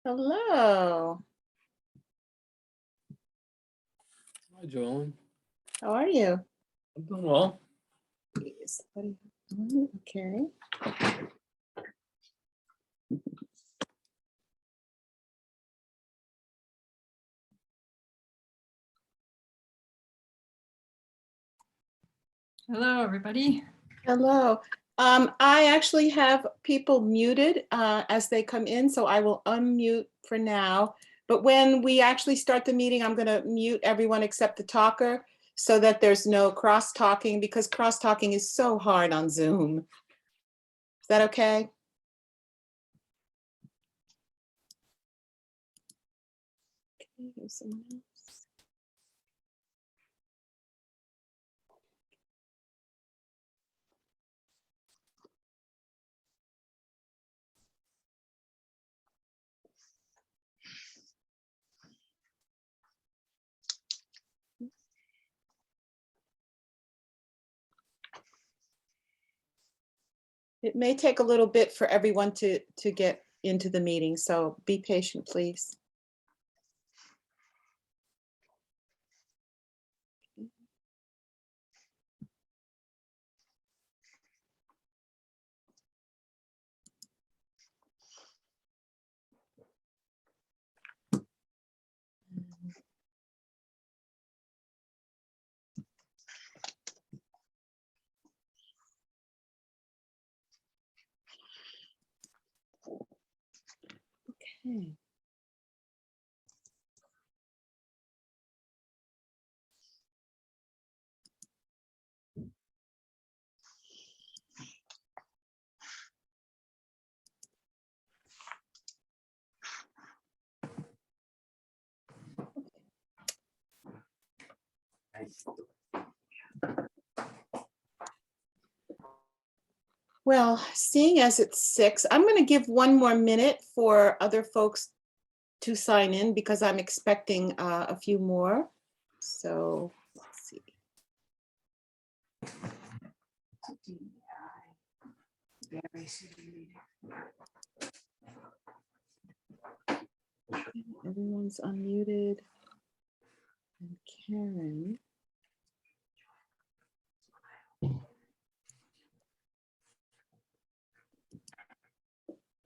Hello, Hi, Joellen. how are you? I'm doing well. Yes, okay. Hello, everybody. Hello. I actually have people muted as they come in, so I will unmute for now. But when we actually start the meeting, I'm going to mute everyone except the talker so that there's no cross-talking, because cross-talking is so hard on Zoom. Is that okay? Okay, here's someone else. It may take a little bit for everyone to get into the meeting, so be patient, please. Okay. Well, seeing as it's 6, I'm going to give one more minute for other folks to sign in because I'm expecting a few more. So let's see. Everyone's unmuted. And Karen.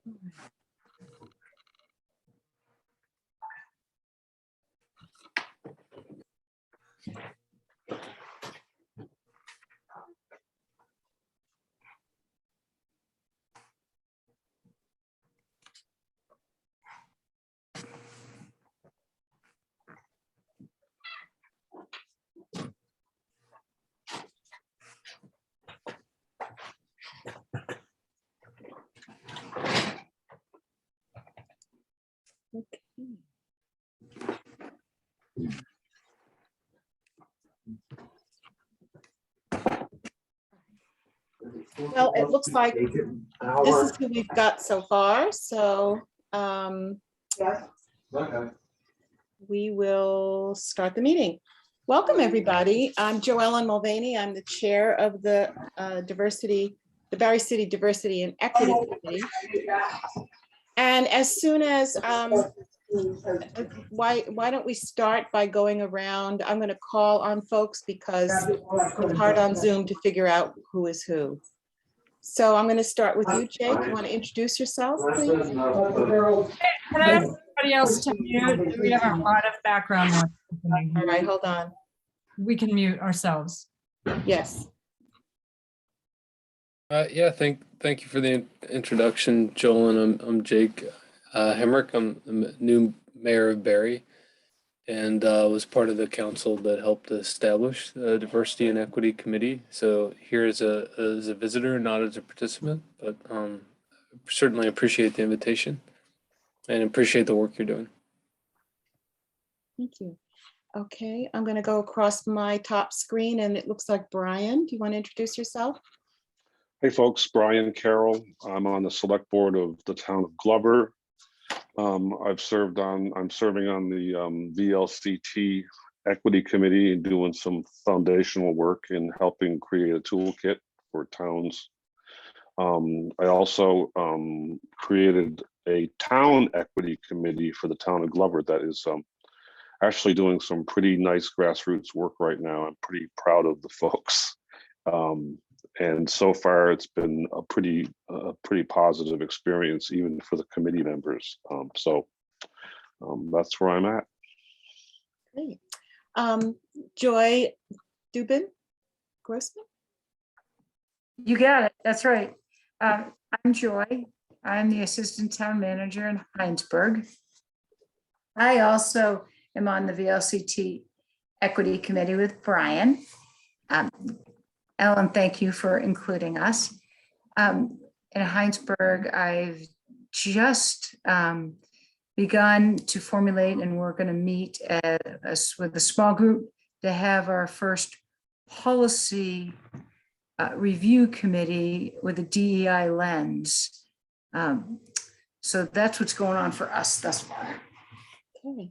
All right. Okay. Well, it looks like this is who we've got so far. So we will start the meeting. Welcome, everybody. I'm Joellen Mulvaney. I'm the chair of the the Barre City Diversity and Equity Committee. And as soon as, why don't we start by going around? I'm going to call on folks because it's hard on Zoom to figure out who is who. So I'm going to start with you, Jake. You want to introduce yourself, please? Can I ask everybody else to mute? We have a lot of background noise happening. All right, hold on. We can mute ourselves. Yes. Yeah, thank you for the introduction, Joel. And I'm Jake Hemrick. I'm the new mayor of Barre, and was part of the council that helped establish the Diversity and Equity Committee. So here as a visitor, not as a participant, but certainly appreciate the invitation and appreciate the work you're doing. Thank you. Okay, I'm going to go across my top screen and it looks like Brian. Do you want to introduce yourself? Hey folks, Brian Carroll. I'm on the select board of the town of Glover. I'm serving on the VLCT Equity Committee and doing some foundational work in helping create a toolkit for towns. I also created a town equity committee for the town of Glover that is actually doing some pretty nice grassroots work right now. I'm pretty proud of the folks. And so far it's been a pretty positive experience, even for the committee members. That's where I'm at. Great. Joy Dubin Grossman. You got it. That's right. I'm Joy. I'm the Assistant Town Manager in Heinsberg. I also am on the VLCT Equity Committee with Brian. Ellen, thank you for including us. In Heinsberg, I've just begun to formulate, and we're going to meet with a small group to have our first policy review committee with a DEI lens. So that's what's going on for us thus far. Okay.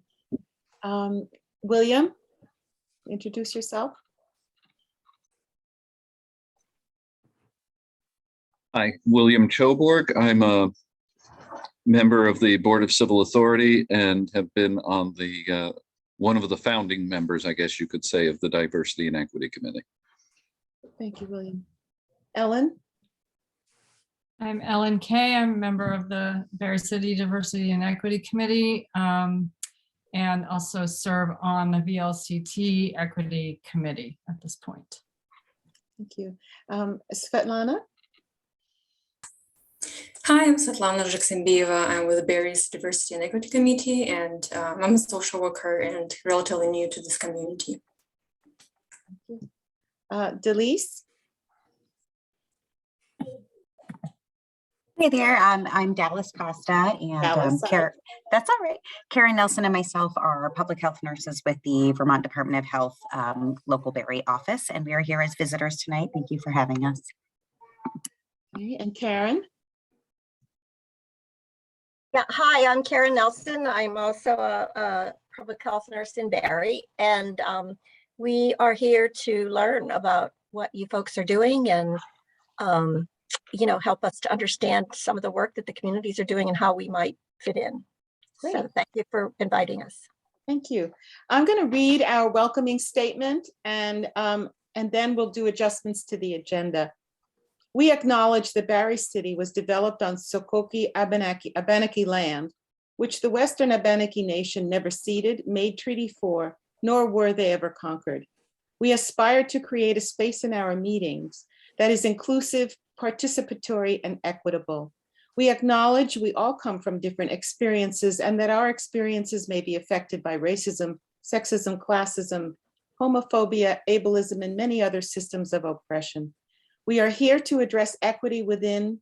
William, introduce yourself. Hi, William Choborg. I'm a member of the Board of Civil Authority and have been on the one of the founding members, I guess you could say, of the Diversity and Equity Committee. Thank you, William. Ellen. I'm Ellen Kay. I'm a member of the Berry City Diversity and Equity Committee, and also serve on the VLCT Equity Committee at this point. Thank you. Svetlana. Hi, I'm Svetlana Zhiksimbieva. I'm with the Berry's Diversity and Equity Committee, and I'm a social worker and relatively new to this community. Delise. Hey there, I'm Dallas Costa, and Dallas, sorry. that's all right. Karen Nelson and myself are public health nurses with the Vermont Department of Health local Berry office, and we are here as visitors tonight. Thank you for having us. Okay, and Karen. Yeah, hi, I'm Karen Nelson. I'm also a public health nurse in Berry, and we are here to learn about what you folks are doing and help us to understand some of the work that the communities are doing and how we might fit in. Great. So thank you for inviting us. Thank you. I'm going to read our welcoming statement, and then we'll do adjustments to the agenda. We acknowledge that Berry City was developed on Sokoke Abenaki land, which the Western Abenaki Nation never ceded, made treaty for, nor were they ever conquered. We aspire to create a space in our meetings that is inclusive, participatory, and equitable. We acknowledge we all come from different experiences and that our experiences may be affected by racism, sexism, classism, homophobia, ableism, and many other systems of oppression. We are here to address equity within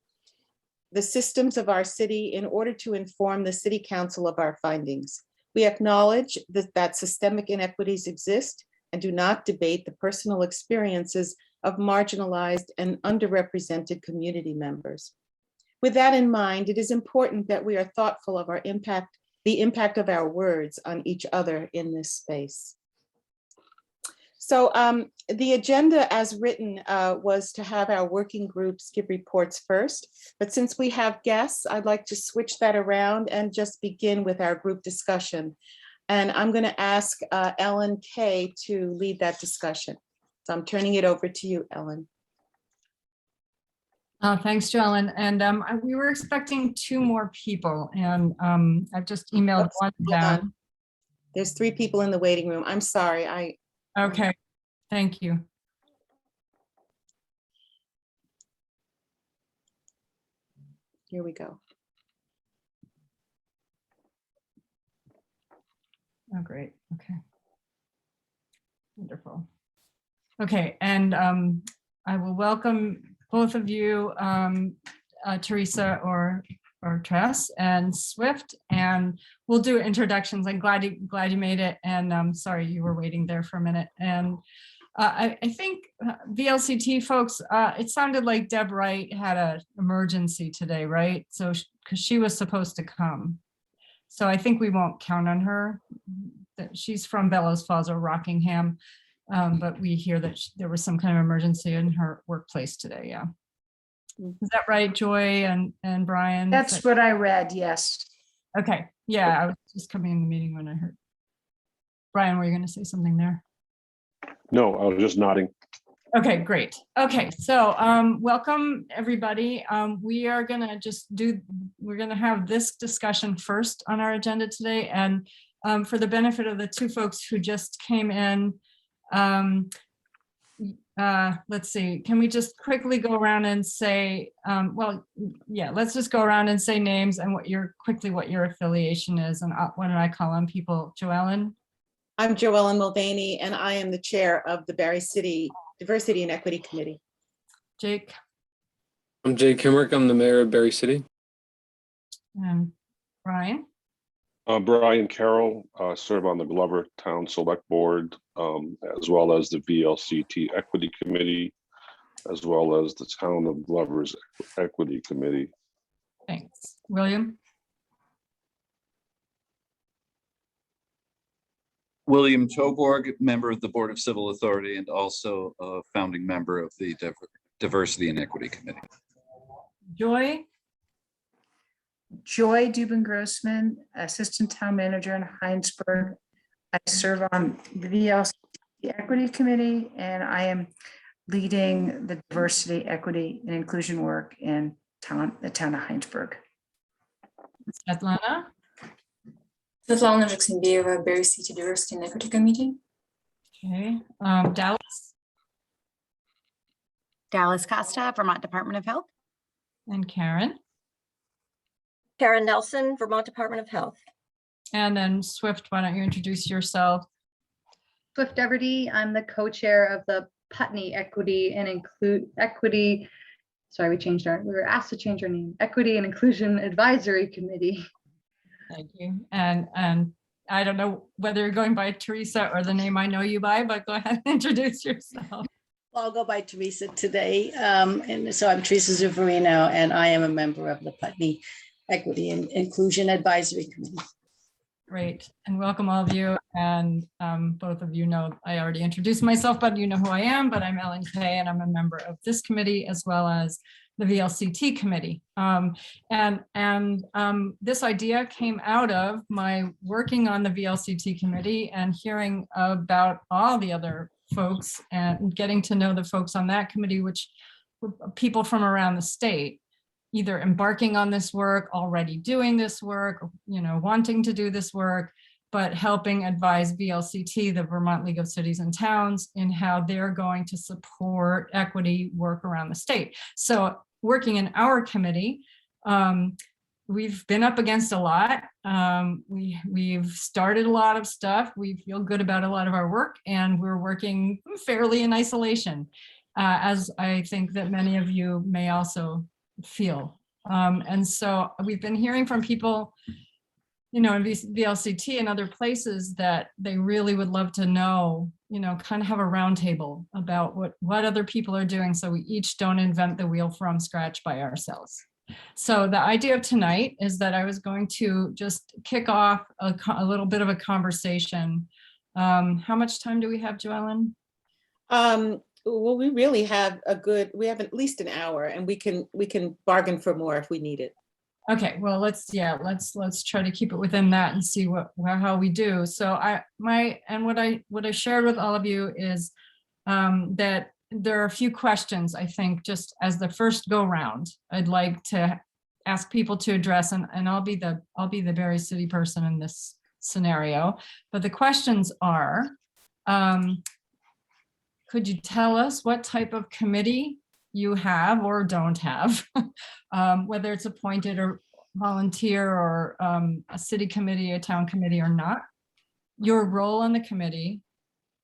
the systems of our city in order to inform the City Council of our findings. We acknowledge that systemic inequities exist and do not debate the personal experiences of marginalized and underrepresented community members. With that in mind, it is important that we are thoughtful of the impact of our words on each other in this space. So the agenda as written was to have our working groups give reports first, but since we have guests, I'd like to switch that around and just begin with our group discussion. And I'm going to ask Ellen Kay to lead that discussion. So I'm turning it over to you, Ellen. Thanks, Jolyn. And we were expecting 2 more people, and I've just emailed one down. There's 3 people in the waiting room. I'm sorry. Okay, thank you. Here we go. Oh, great. Okay. Wonderful. Okay, and I will welcome both of you, Teresa or Tress and Swift, and we'll do introductions. I'm glad you made it, and I'm sorry you were waiting there for a minute. And I think VLCT folks, it sounded like Deb Wright had an emergency today, right? So because she was supposed to come. So I think we won't count on her. She's from Bellows Falls or Is that right, Joy and Brian? That's what I read, yes. Okay, yeah, I was just coming in the meeting when I heard. Brian, were you going to say something there? No, I was just nodding. Okay, great. Okay, so welcome, everybody. We are gonna we're gonna have this discussion first on our agenda today. And for the benefit of the two folks who just came in, let's see, can we just quickly go around and say, well, yeah, let's just go around and say names and what your affiliation is. And why don't I call on people? Joellen? I'm Joellen Mulvaney, and I am the chair of the Barry City Diversity and Equity Committee. Jake? I'm Jake Hemrick. I'm the mayor of Berry City. And Brian? Brian Carroll, serve on the Glover Town Select Board, as well as the VLCT Equity Committee, as well as the Town of Glover's Equity Committee. Thanks. William? William Choborg, member of the Board of Civil Authority and also a founding member of the Diversity and Equity Committee. Joy? Joy Dubin Grossman, Assistant Town Manager in Heinsberg. I serve on the VLCT Equity Committee, and I am leading the diversity, equity, and inclusion work in the town of Heinsberg. Svetlana? Svetlana Zhixinbieva, Berry City Diversity and Equity Committee. Okay. Dallas? Dallas Costa, Vermont Department of Health. And Karen? Karen Nelson, Vermont Department of Health. And then Swift, why don't you introduce yourself? Swift Everty, I'm the co-chair of the Putney Equity and Equity. Sorry, we were asked to change our name. Equity and Inclusion Advisory Committee. Thank you. And I don't know whether you're going by Teresa or the name I know you by, but go ahead and introduce yourself. I'll go by Teresa today. And so I'm Teresa Zuverino, and I am a member of the Putney Equity and Inclusion Advisory Committee. Great. And welcome all of you. And both of you know, I already introduced myself, but you know who I am, but I'm Ellen Kay, and I'm a member of this committee as well as the VLCT committee. This idea came out of my working on the VLCT committee and hearing about all the other folks and getting to know the folks on that committee, which were people from around the state, either embarking on this work, already doing this work, you know, wanting to do this work, but helping advise VLCT, the Vermont League of Cities and Towns, in how they're going to support equity work around the state. So working in our committee, we've been up against a lot. We've started a lot of stuff. We feel good about a lot of our work, and we're working fairly in isolation, as I think that many of you may also feel. And so we've been hearing from people, you know, in VLCT and other places, that they really would love to know, you know, kind of have a roundtable about what other people are doing, so we each don't invent the wheel from scratch by ourselves. So the idea of tonight is that I was going to just kick off a little bit of a conversation. How much time do we have, Joellen? Well, we really have we have at least an hour, and we can bargain for more if we need it. Okay, well, let's try to keep it within that and see how we do. So what I shared with all of you is that there are a few questions, I think, just as the first go round, I'd like to ask people to address, and I'll be the Berry City person in this scenario. But the questions are, could you tell us what type of committee you have or don't have, whether it's appointed or volunteer, or a city committee, a town committee or not, your role on the committee,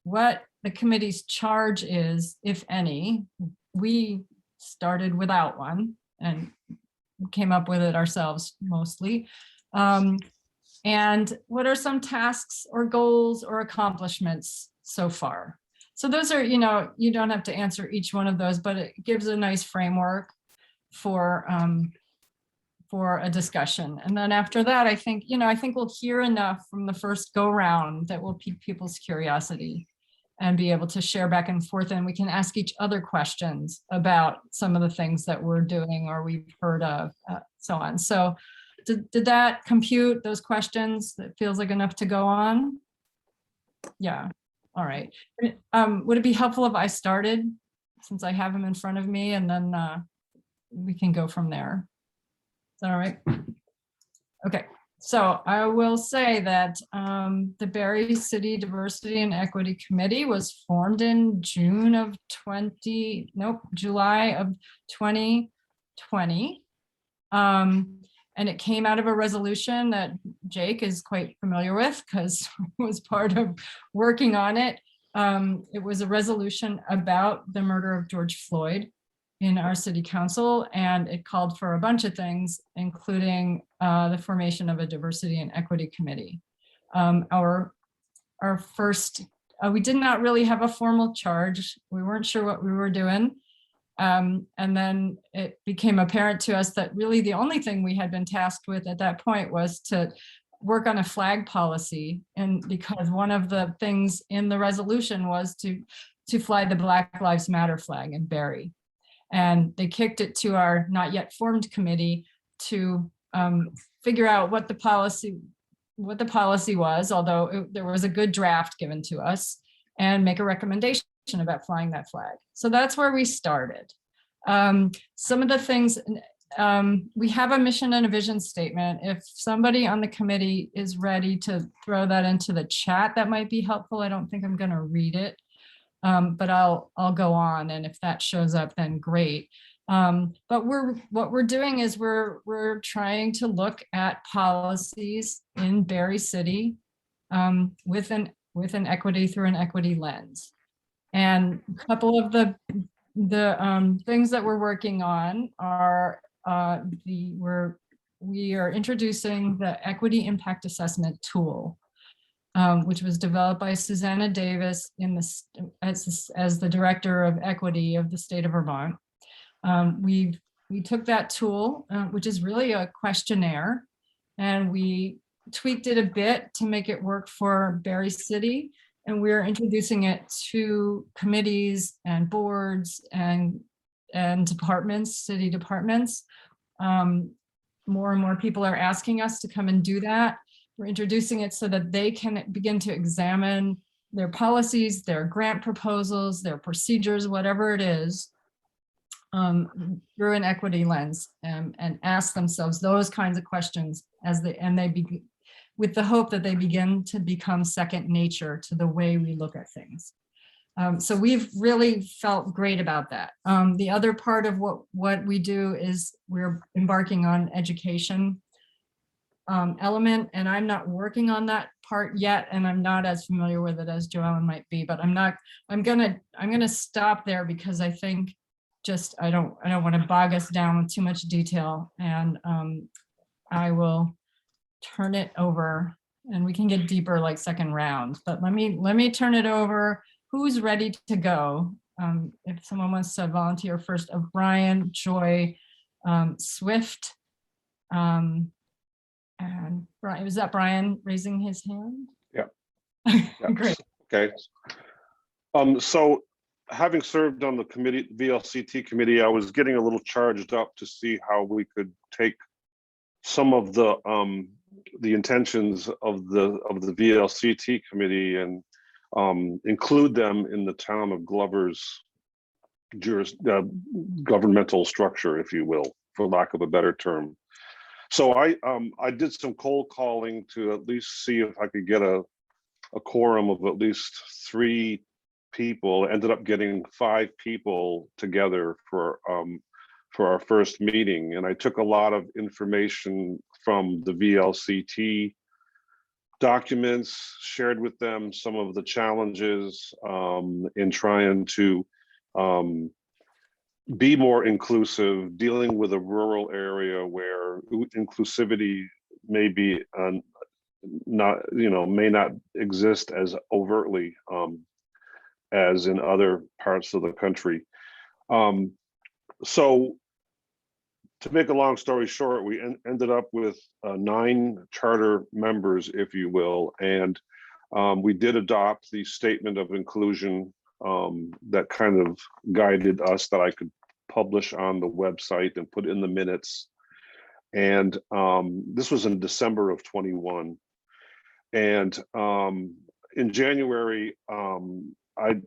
what the committee's charge is, if any. We started without one and came up with it ourselves mostly. And what are some tasks or goals or accomplishments so far? So those are, you know, you don't have to answer each one of those, but it gives a nice framework for a discussion. And then after that, I think we'll hear enough from the first go round that will pique people's curiosity. and be able to share back and forth, and we can ask each other questions about some of the things that we're doing or we've heard of, so on. So did that compute those questions? That feels like enough to go on? Yeah, all right. Would it be helpful if I started, since I have them in front of me, and then we can go from there? Is that all right? Okay, so I will say that the Berry City Diversity and Equity Committee was formed in July of 2020. And it came out of a resolution that Jake is quite familiar with because he was part of working on it. It was a resolution about the murder of George Floyd in our city council, and it called for a bunch of things, including the formation of a diversity and equity committee. Our first, we did not really have a formal charge. We weren't sure what we were doing. And then it became apparent to us that really the only thing we had been tasked with at that point was to work on a flag policy. And because one of the things in the resolution was to fly the Black Lives Matter flag in Berry. And they kicked it to our not yet formed committee to figure out what the policy was, although there was a good draft given to us, and make a recommendation about flying that flag. So that's where we started. Some of the things, we have a mission and a vision statement. If somebody on the committee is ready to throw that into the chat, that might be helpful. I don't think I'm going to read it, but I'll go on, and if that shows up, then great. But what we're doing is we're trying to look at policies in Berry City with an equity, through an equity lens. And a couple of the things that we're working on are we are introducing the equity impact assessment tool, which was developed by Susanna Davis as the director of equity of the state of Vermont. We took that tool, which is really a questionnaire, and we tweaked it a bit to make it work for Berry City. And we're introducing it to committees and boards and departments, city departments. More and more people are asking us to come and do that. We're introducing it so that they can begin to examine their policies, their grant proposals, their procedures, whatever it is, through an equity lens, and ask themselves those kinds of questions with the hope that they begin to become second nature to the way we look at things. So we've really felt great about that. The other part of what we do is we're embarking on education element, and I'm not working on that part yet, and I'm not as familiar with it as Joellen might be, but I'm gonna stop there because I think I don't want to bog us down with too much detail, and I will turn it over, and we can get deeper like second round, but let me turn it over. Who's ready to go? If someone wants to volunteer first, of Brian, Joy, Swift, and Brian, was that Brian raising his hand? Yeah. Great. Okay. So having served on the committee, VLCT committee, I was getting a little charged up to see how we could take some of the intentions of the VLCT committee and include them in the town of Glover's governmental structure, if you will, for lack of a better term. So I did some cold calling to at least see if I could get a quorum of at least 3 people. Ended up getting 5 people together for our first meeting, and I took a lot of information from the VLCT documents, shared with them some of the challenges in trying to be more inclusive, dealing with a rural area where inclusivity may be may not exist as overtly as in other parts of the country. So to make a long story short, we ended up with 9 charter members, if you will, and We did adopt the statement of inclusion that kind of guided us, that I could publish on the website and put in the minutes. And this was in December of 21. And in January,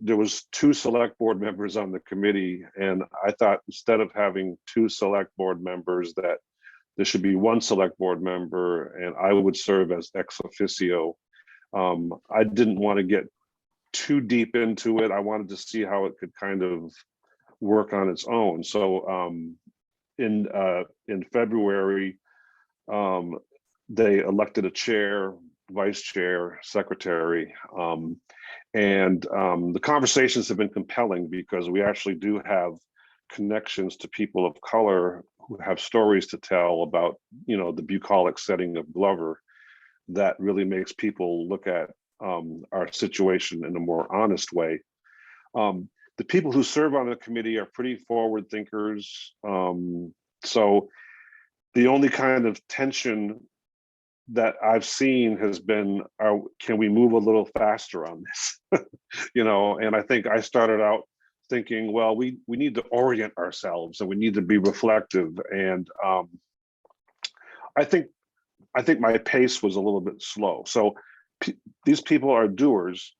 there was 2 select board members on the committee, and I thought instead of having 2 select board members, that there should be 1 select board member, and I would serve as ex officio. I didn't want to get too deep into it. I wanted to see how it could kind of work on its own. So in February, they elected a chair, vice chair, secretary, and the conversations have been compelling because we actually do have connections to people of color who have stories to tell about, you know, the bucolic setting of Glover that really makes people look at our situation in a more honest way. The people who serve on the committee are pretty forward thinkers. So the only kind of tension that I've seen has been, can we move a little faster on this? You know, and I think I started out thinking, well, we need to orient ourselves and we need to be reflective. And I think my pace was a little bit slow. So these people are doers.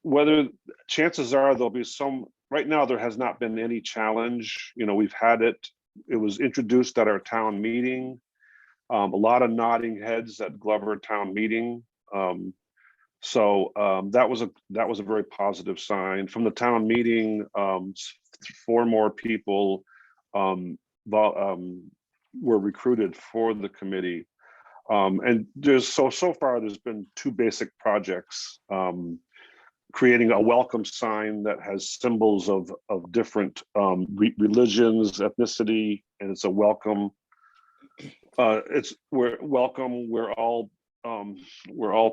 Whether chances are there'll be some, right now there has not been any challenge. You know, we've had it. It was introduced at our town meeting. A lot of nodding heads at Glover town meeting. So that was a very positive sign. From the town meeting, 4 more people were recruited for the committee. And there's so far there's been 2 basic projects. Creating a welcome sign that has symbols of different religions, ethnicity, and it's a welcome. We're welcome. We're all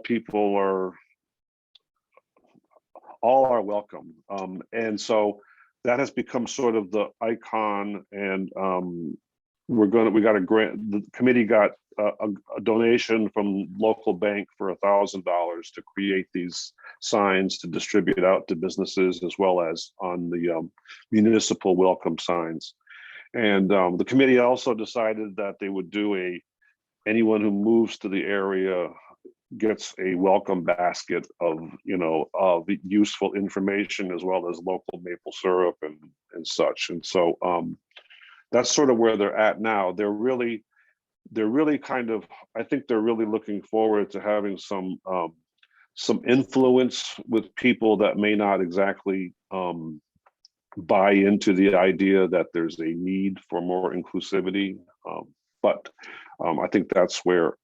people are welcome. And so that has become sort of the icon. And we got a grant. The committee got a donation from local bank for $1,000 to create these signs to distribute out to businesses as well as on the municipal welcome signs. And the committee also decided that they would do anyone who moves to the area gets a welcome basket of, you know, of useful information as well as local maple syrup and such. And so that's sort of where they're at now. They're really kind of, I think they're really looking forward to having some influence with people that may not exactly buy into the idea that there's a need for more inclusivity. But I think that's where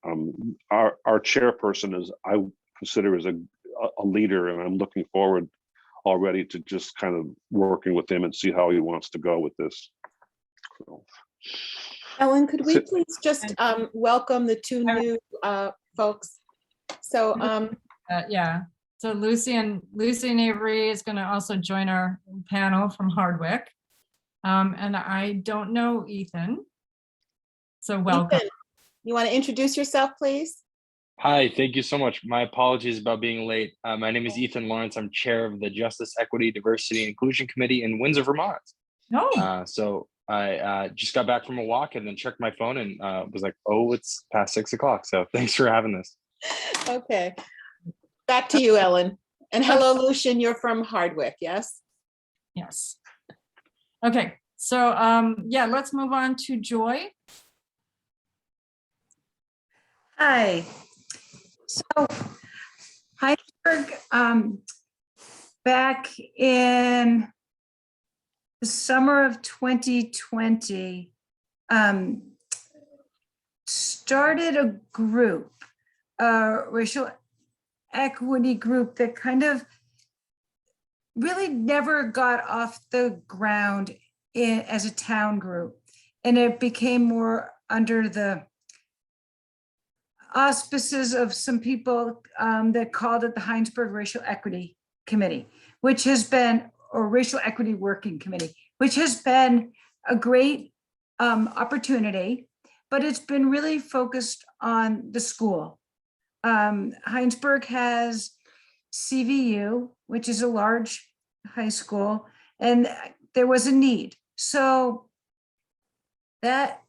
our chairperson is, I consider as a leader, and I'm looking forward already to just kind of working with him and see how he wants to go with this. So. Ellen, could we please just welcome the 2 new folks? So Yeah, so Lucy and Avery is going to also join our panel from Hardwick. And I don't know Ethan. So welcome. Ethan, you want to introduce yourself, please? Hi, thank you so much. My apologies about being late. My name is Ethan Lawrence. I'm chair of the Justice, Equity, Diversity, and Inclusion Committee in Windsor, Vermont. No. So I just got back from a walk and then checked my phone and was like, oh, it's past 6 o'clock. So thanks for having this. Okay. Back to you, Ellen. And hello, Lucian, you're from Hardwick, yes? Yes. Okay, so yeah, let's move on to Joy. Hi. So Heinsberg, back in the summer of 2020, started a group, a racial equity group that kind of really never got off the ground as a town group. And it became more under the auspices of some people that called it the Heinsberg Racial Equity Committee, which has been, or Racial Equity Working Committee, which has been a great opportunity, but it's been really focused on the school. Heinsberg has CVU, which is a large high school, and there was a need. So that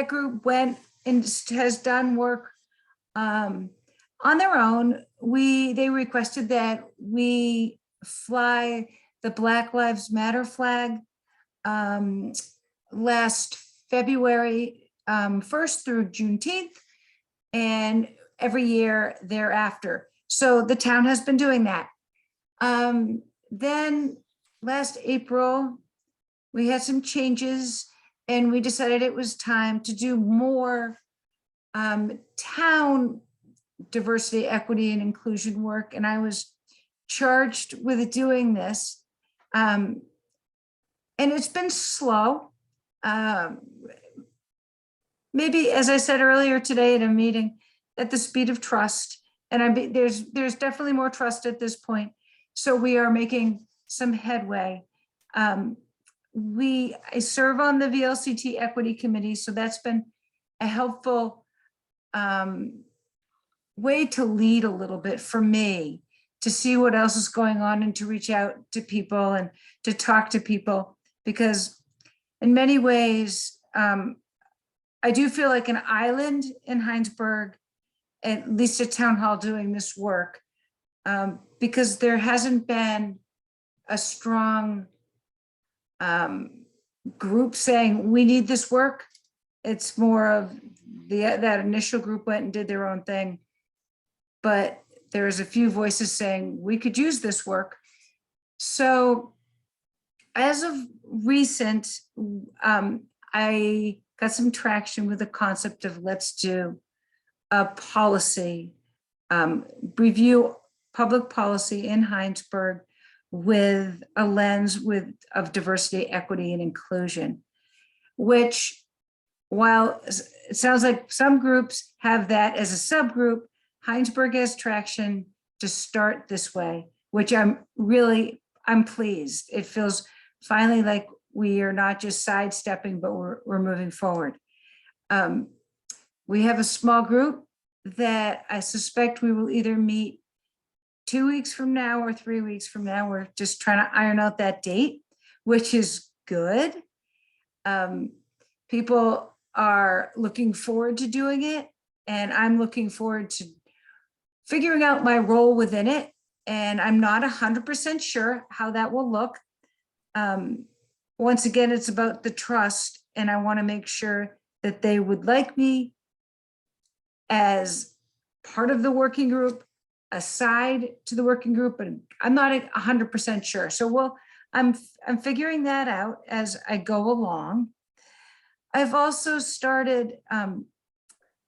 group went and has done work on their own. They requested that we fly the Black Lives Matter flag last February 1st through Juneteenth, and every year thereafter. So the town has been doing that. Then last April, we had some changes and we decided it was time to do more town diversity, equity, and inclusion work. And I was charged with doing this. And it's been slow. Maybe, as I said earlier today at a meeting, at the speed of trust. And there's definitely more trust at this point. So we are making some headway. I serve on the VLCT Equity Committee, so that's been a helpful way to lead a little bit for me, to see what else is going on and to reach out to people and to talk to people, because in many ways, I do feel like an island in Heinsberg, at least at Town Hall, doing this work, because there hasn't been a strong group saying, we need this work. It's more of that initial group went and did their own thing. But there's a few voices saying, we could use this work. So as of recent, I got some traction with the concept of let's do a policy, review public policy in Heinsberg with a lens of diversity, equity, and inclusion, which, while it sounds like some groups have that as a subgroup, Heinsberg has traction to start this way, which I'm pleased. It feels finally like we are not just sidestepping, but we're moving forward. We have a small group that I suspect we will either meet 2 weeks from now or 3 weeks from now. We're just trying to iron out that date, which is good. People are looking forward to doing it, and I'm looking forward to figuring out my role within it. And I'm not 100% sure how that will look. Once again, it's about the trust, and I want to make sure that they would like me as part of the working group, aside to the working group, but I'm not 100% sure. So I'm figuring that out as I go along. I've also started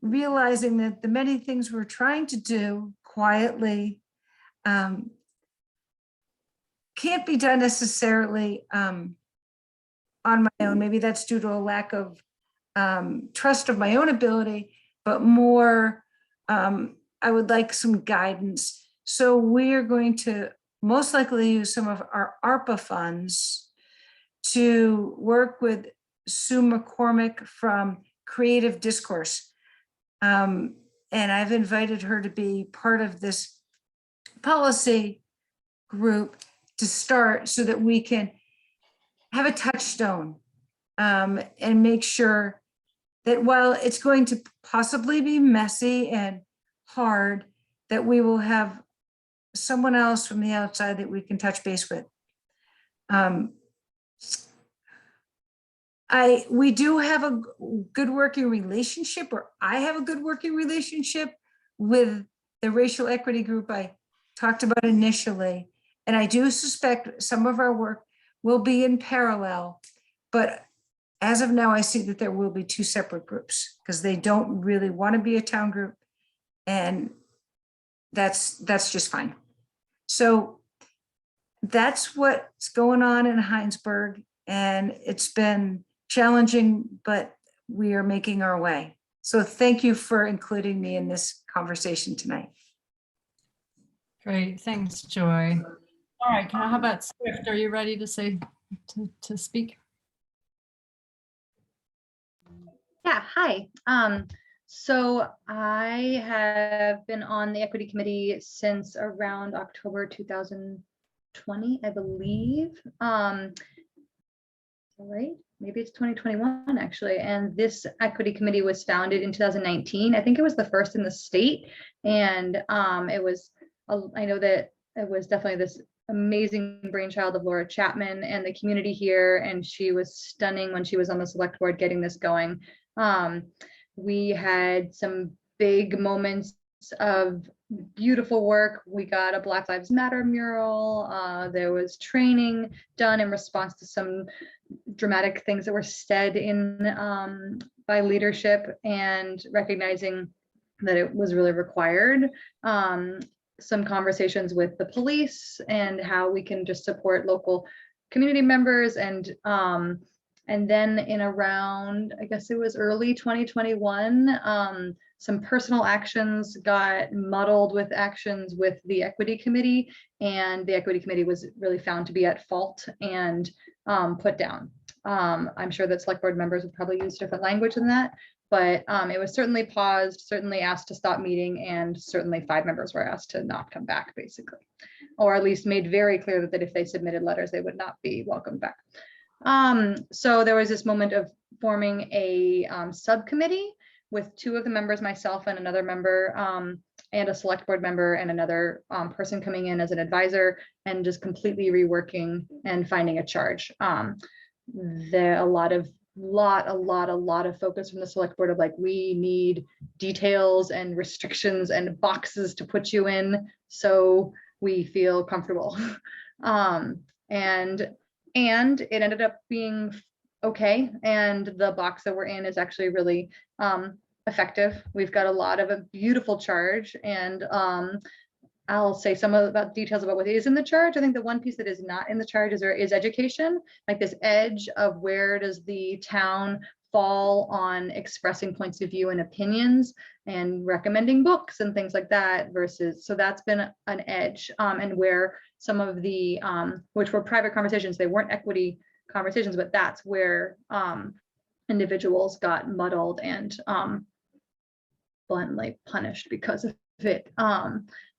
realizing that the many things we're trying to do quietly can't be done necessarily on my own. Maybe that's due to a lack of trust of my own ability, but more, I would like some guidance. So we're going to most likely use some of our ARPA funds to work with Sue McCormick from Creative Discourse. And I've invited her to be part of this policy group to start so that we can have a touchstone and make sure that while it's going to possibly be messy and hard, that we will have someone else from the outside that we can touch base with. We do have a good working relationship, or I have a good working relationship with the racial equity group I talked about initially. And I do suspect some of our work will be in parallel, but as of now, I see that there will be two separate groups because they don't really want to be a town group, and that's just fine. So that's what's going on in Heinsberg, and it's been challenging, but we are making our way. So thank you for including me in this conversation tonight. Great, thanks, Joy. All right, how about Swift? Are you ready to to speak? Yeah, hi. So I have been on the equity committee since around October 2020, I believe. Right, maybe it's 2021 actually. And this equity committee was founded in 2019. I think it was the first in the state. And it was, I know that it was definitely this amazing brainchild of Laura Chapman and the community here. And she was stunning when she was on the select board getting this going. We had some big moments of beautiful work. We got a Black Lives Matter mural. There was training done in response to some dramatic things that were said in by leadership, and recognizing that it was really required. Some conversations with the police and how we can just support local community members, and then in around, I guess it was early 2021, some personal actions got muddled with actions with the equity committee, and the equity committee was really found to be at fault and put down. I'm sure that select board members would probably use different language than that, but it was certainly paused, certainly asked to stop meeting, and certainly 5 members were asked to not come back, basically, or at least made very clear that if they submitted letters, they would not be welcomed back. So there was this moment of forming a subcommittee with 2 of the members, myself and another member, and a select board member and another person coming in as an advisor, and just completely reworking and finding a charge. There a lot of focus from the select board of like, we need details and restrictions and boxes to put you in so we feel comfortable. And it ended up being okay. And the box that we're in is actually really effective. We've got a lot of a beautiful charge, and I'll say some about details about what is in the charge. I think the one piece that is not in the charge is education, like this edge of where does the town fall on expressing points of view and opinions and recommending books and things like that versus, so that's been an edge, and where some of the, which were private conversations, they weren't equity conversations, but that's where individuals got muddled and bluntly punished because of it.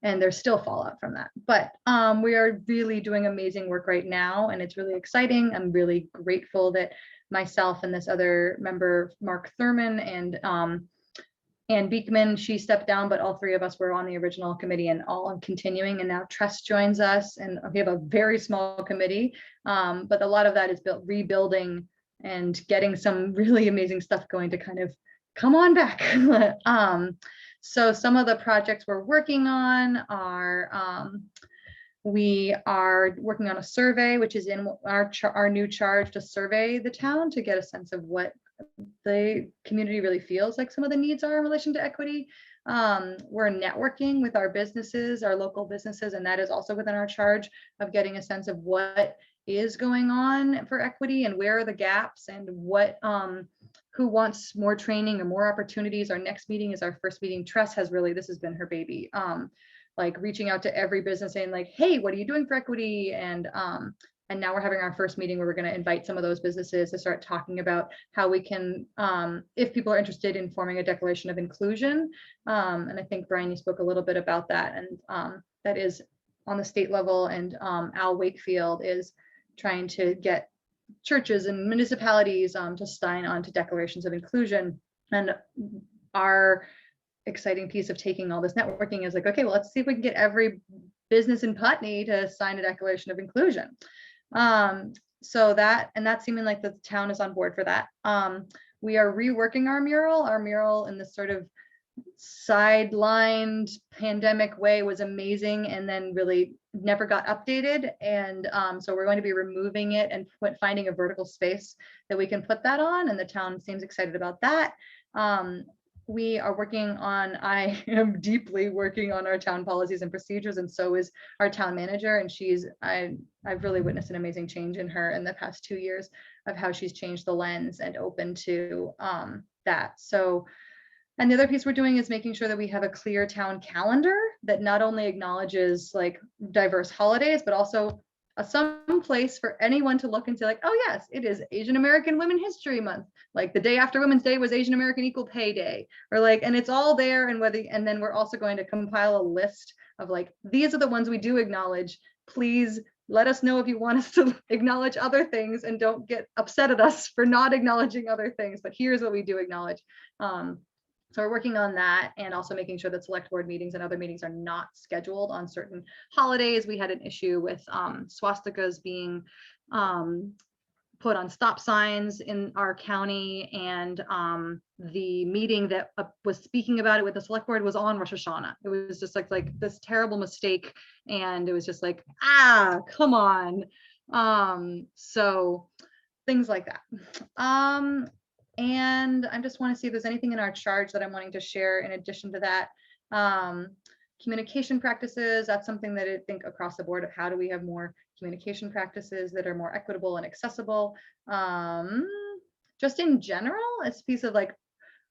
And there's still fallout from that. But we are really doing amazing work right now, and it's really exciting. I'm really grateful that myself and this other member, Mark Thurman, and Ann Beekman, she stepped down, but all 3 of us were on the original committee and all continuing, and now Tress joins us, and we have a very small committee, but a lot of that is rebuilding and getting some really amazing stuff going to kind of come on back. So some of the projects we're working on are, we are working on a survey, which is in our new charge, to survey the town to get a sense of what the community really feels like some of the needs are in relation to equity. We're networking with our businesses, our local businesses, and that is also within our charge of getting a sense of what is going on for equity and where are the gaps and what, who wants more training or more opportunities. Our next meeting is our first meeting. Tress has really, this has been her baby. Like reaching out to every business saying like, hey, what are you doing for equity? And now we're having our first meeting where we're going to invite some of those businesses to start talking about how we can, if people are interested in forming a declaration of inclusion. And I think, Brian, you spoke a little bit about that, and that is on the state level, and Al Wakefield is trying to get churches and municipalities to sign on to declarations of inclusion. And our exciting piece of taking all this networking is like, okay, well, let's see if we can get every business in Putney to sign a declaration of inclusion. So that's seeming like the town is on board for that. We are reworking our mural in this sort of sidelined pandemic way was amazing, and then really never got updated. And so we're going to be removing it and finding a vertical space that we can put that on, and the town seems excited about that. We are working on, I am deeply working on our town policies and procedures, and so is our town manager. And I've really witnessed an amazing change in her in the past 2 years of how she's changed the lens and open to that. So, and the other piece we're doing is making sure that we have a clear town calendar that not only acknowledges like diverse holidays, but also some place for anyone to look and say like, oh yes, it is Asian American Women History Month. Like the day after Women's Day was Asian American Equal Pay Day, or like, and it's all there. And and then we're also going to compile a list of like, these are the ones we do acknowledge. Please let us know if you want us to acknowledge other things, and don't get upset at us for not acknowledging other things, but here's what we do acknowledge. So we're working on that, and also making sure that select board meetings and other meetings are not scheduled on certain holidays. We had an issue with swastikas being put on stop signs in our county, and the meeting that was speaking about it with the select board was on Rosh Hashanah. It was just like this terrible mistake, and it was just like, come on. So things like that. And I just want to see if there's anything in our charge that I'm wanting to share in addition to that. Communication practices, that's something that I think across the board of how do we have more communication practices that are more equitable and accessible. Just in general, it's a piece of like,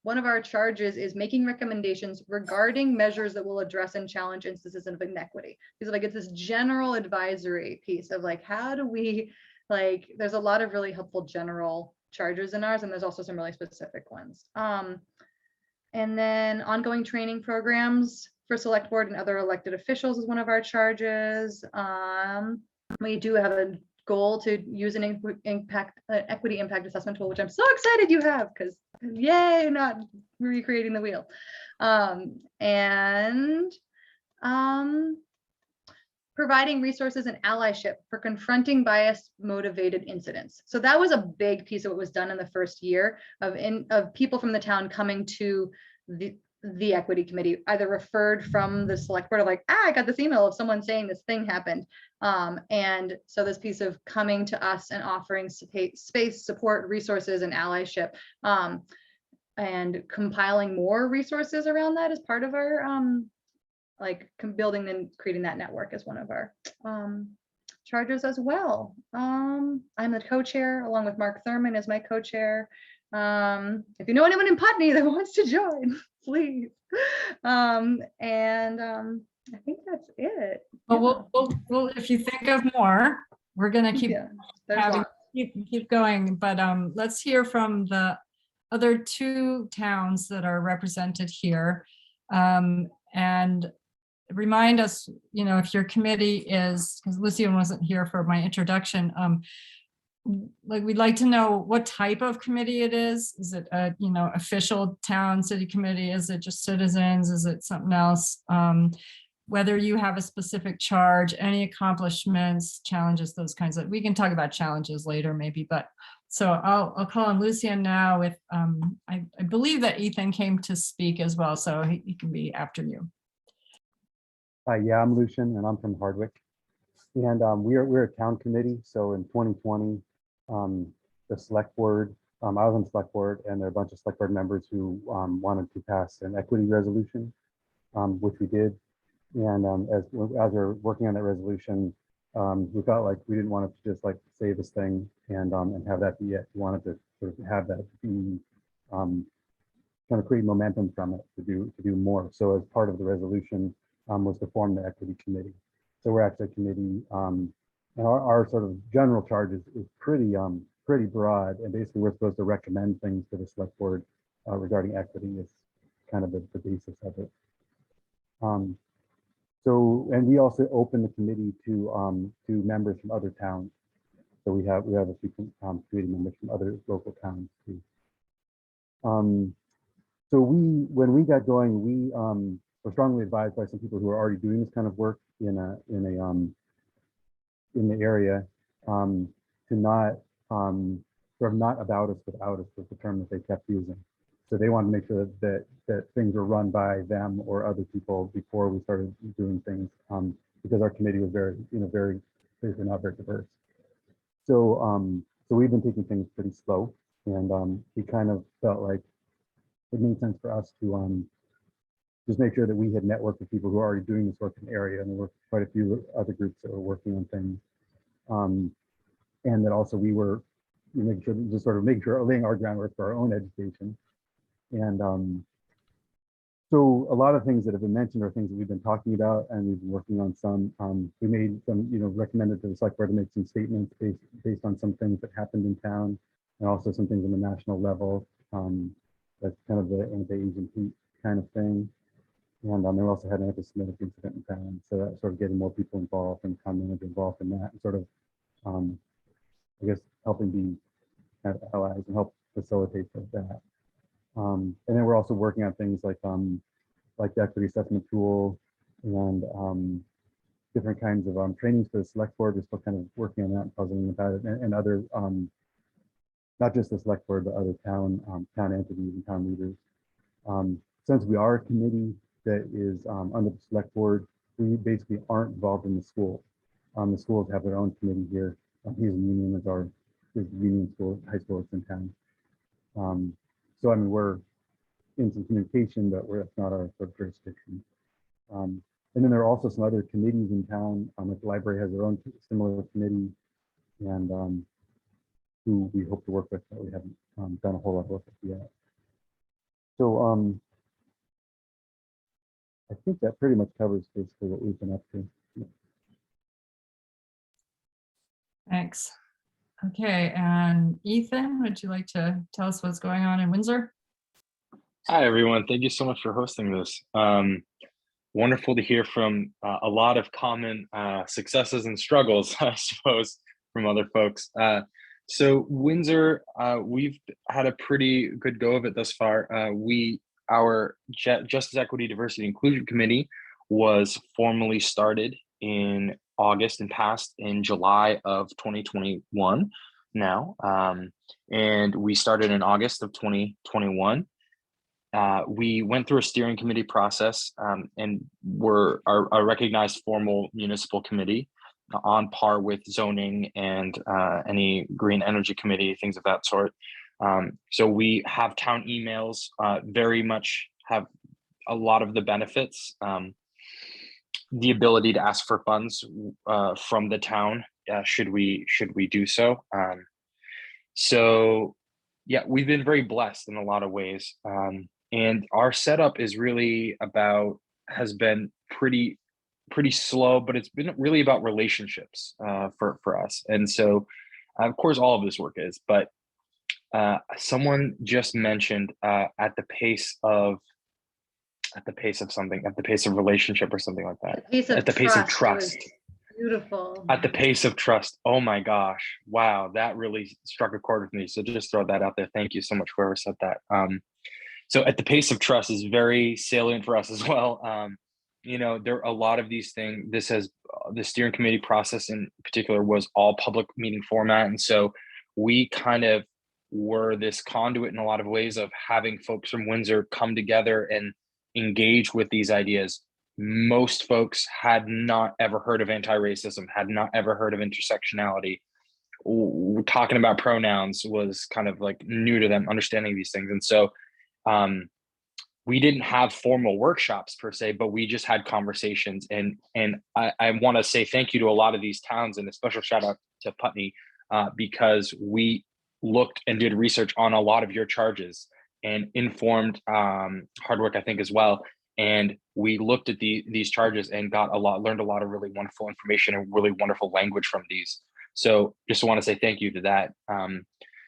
one of our charges is making recommendations regarding measures that will address and challenge instances of inequity. Because like it's this general advisory piece of like, how do we, like, there's a lot of really helpful general charges in ours, and there's also some really specific ones. And then ongoing training programs for select board and other elected officials is one of our charges. We do have a goal to use an equity impact assessment tool, which I'm so excited you have, because yay, not recreating the wheel. Providing resources and allyship for confronting bias motivated incidents. So that was a big piece of what was done in the first year of people from the town coming to the equity committee, either referred from the select board of like, I got this email of someone saying this thing happened. And so this piece of coming to us and offering space, support, resources, and allyship, and compiling more resources around that as part of our like building and creating that network is one of our charges as well. I'm the co-chair along with Mark Thurman as my co-chair. If you know anyone in Putney that wants to join, please. I think that's it. Well, we'll if you think of more, we're gonna keep keep going. But let's hear from the other two towns that are represented here, and remind us, you know, if your committee is, because Lucian wasn't here for my introduction, like we'd like to know what type of committee it is. Is it a, you know, official town city committee? Is it just citizens? Is it something else? Whether you have a specific charge, any accomplishments, challenges, those kinds of, we can talk about challenges later maybe, but so I'll call on Lucian now with, I believe that Ethan came to speak as well, so he can be after you. Yeah, I'm Lucian and I'm from Hardwick. And we're a town committee. So in 2020, the select board, I was on the select board, and there are a bunch of select board members who wanted to pass an equity resolution, which we did. And as we're working on that resolution, we felt like we didn't want to just like say this thing and have that be it. We wanted to sort of have that be kind of create momentum from it to do more. So as part of the resolution was to form the equity committee. So we're actually a committee, and our sort of general charge is pretty broad, and basically we're supposed to recommend things to the select board regarding equity. Is kind of the basis of it. So, and we also open the committee to members from other towns. So we have a few committee members from other local towns too. So when we got going, we were strongly advised by some people who are already doing this kind of work in the area to not sort of not about us without us was the term that they kept using. So they wanted to make sure that things were run by them or other people before we started doing things, because our committee was basically not very diverse. So so we've been taking things pretty slow, and we kind of felt like it made sense for us to just make sure that we had networked with people who are already doing this work in the area, and there were quite a few other groups that were working on things, and that also we were making sure, just sort of making sure laying our groundwork for our own education. And So a lot of things that have been mentioned are things that we've been talking about, and we've been working on some. We made some, recommended to the select board to make some statements based on some things that happened in town, and also some things on the national level. That's kind of the anti-Asian hate kind of thing. And they also had an anti-Semitic incident in town, so that's sort of getting more people involved and town manager involved in that, and sort of, I guess, helping be kind of allies and help facilitate that. And then we're also working on things like the equity assessment tool and different kinds of trainings for the select board. We're still kind of working on that and puzzling about it, and other, not just the select board, but other town entities and town leaders. Since we are a committee that is under the select board, we basically aren't involved in the school. The schools have their own committee here. Hazen Union is our union school, high school that's in town. So I mean, we're in some communication, but that's not our sort of jurisdiction. And then there are also some other committees in town. Like the library has their own similar committee, and who we hope to work with, but we haven't done a whole lot of work with yet. So I think that pretty much covers basically what we've been up to. Thanks. Okay, and Ethan, would you like to tell us what's going on in Windsor? Hi, everyone. Thank you so much for hosting this. Wonderful to hear from a lot of common successes and struggles, I suppose, from other folks. So Windsor, we've had a pretty good go of it thus far. Our Justice, Equity, Diversity, Inclusion Committee was formally started in August and passed in July of 2021 now. And we started in August of 2021. We went through a steering committee process and were a recognized formal municipal committee on par with zoning and any green energy committee, things of that sort. So we have town emails, very much have a lot of the benefits. The ability to ask for funds from the town, should we do so. So yeah, we've been very blessed in a lot of ways. And our setup is really has been pretty slow, but it's been really about relationships for us. And so, of course, all of this work is, but someone just mentioned at the pace of relationship or something like that. At the pace of trust. Beautiful. At the pace of trust. Oh my gosh. Wow. That really struck a chord with me. So just throw that out there. Thank you so much, whoever said that. So at the pace of trust is very salient for us as well. There are a lot of these things. The steering committee process in particular was all public meeting format. And so we kind of were this conduit in a lot of ways of having folks from Windsor come together and engage with these ideas. Most folks had not ever heard of anti-racism, had not ever heard of intersectionality. Talking about pronouns was kind of like new to them, understanding these things. And so we didn't have formal workshops per se, but we just had conversations. And I want to say thank you to a lot of these towns, and a special shout out to Putney, because we looked and did research on a lot of your charges and informed Hardwick, I think, as well. And we looked at these charges and learned a lot of really wonderful information and really wonderful language from these. So just want to say thank you to that.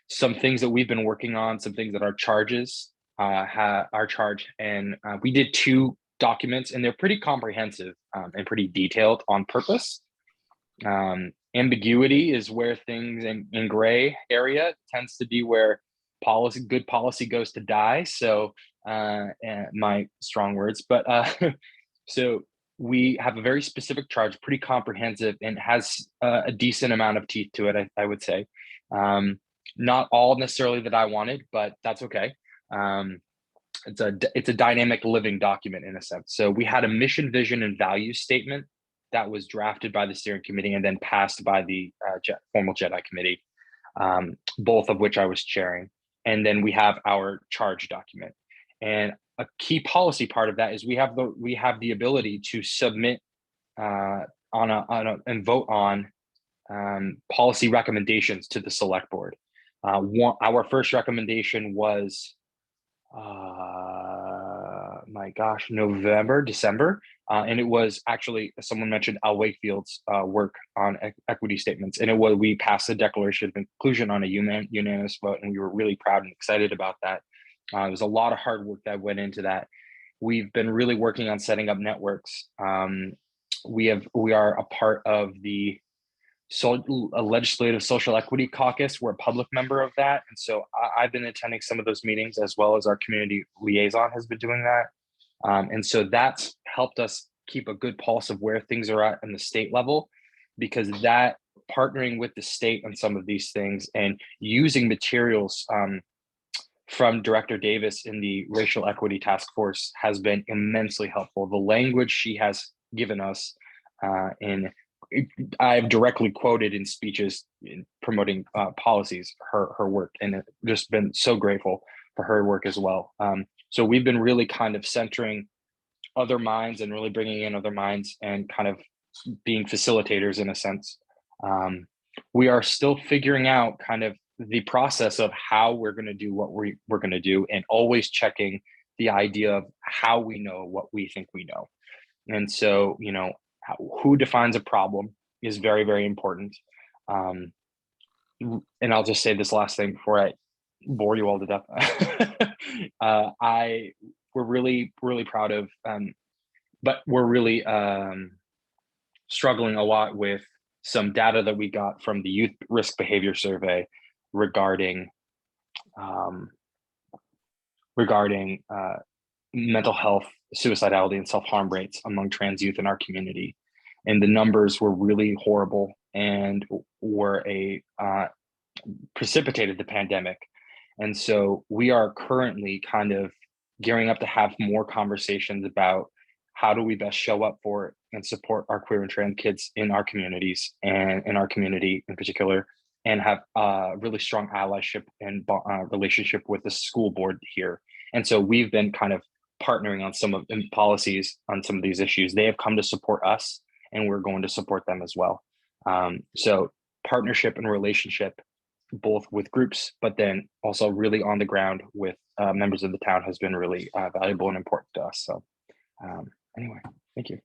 Some things that we've been working on, some things that our charges, and we did 2 documents, and they're pretty comprehensive and pretty detailed on purpose. Ambiguity is where things in gray area tends to be where good policy goes to die. So my strong words, but so we have a very specific charge, pretty comprehensive, and has a decent amount of teeth to it, I would say. Not all necessarily that I wanted, but that's okay. It's a dynamic living document in a sense. So we had a mission, vision, and value statement that was drafted by the steering committee and then passed by the formal JEDI committee, both of which I was chairing. And then we have our charge document. And a key policy part of that is we have the ability to submit and vote on policy recommendations to the select board. Our first recommendation was my gosh, November, December. And it was actually, someone mentioned Al Wakefield's work on equity statements. And we passed the Declaration of Inclusion on a unanimous vote, and we were really proud and excited about that. There was a lot of hard work that went into that. We've been really working on setting up networks. We are a part of the Legislative Social Equity Caucus. We're a public member of that. And so I've been attending some of those meetings, as well as our community liaison has been doing that. And so that's helped us keep a good pulse of where things are at in the state level, because that partnering with the state on some of these things and using materials from Director Davis in the Racial Equity Task Force has been immensely helpful. The language she has given us I've directly quoted in speeches in promoting policies, her work, and just been so grateful for her work as well. So we've been really kind of centering other minds and really bringing in other minds and kind of being facilitators in a sense. We are still figuring out kind of the process of how we're going to do what we're going to do, and always checking the idea of how we know what we think we know. And so, you know, who defines a problem is very, very important. And I'll just say this last thing before I bore you all to death. We're really, really proud of, but we're really struggling a lot with some data that we got from the Youth Risk Behavior Survey regarding mental health, suicidality, and self-harm rates among trans youth in our community. And the numbers were really horrible and were precipitated the pandemic. And so we are currently kind of gearing up to have more conversations about how do we best show up for and support our queer and trans kids in our communities, and in our community in particular, and have really strong allyship and relationship with the school board here. And so we've been kind of partnering on some of the policies on some of these issues. They have come to support us, and we're going to support them as well. So partnership and relationship, both with groups, but then also really on the ground with members of the town, has been really valuable and important to us. So anyway, thank you.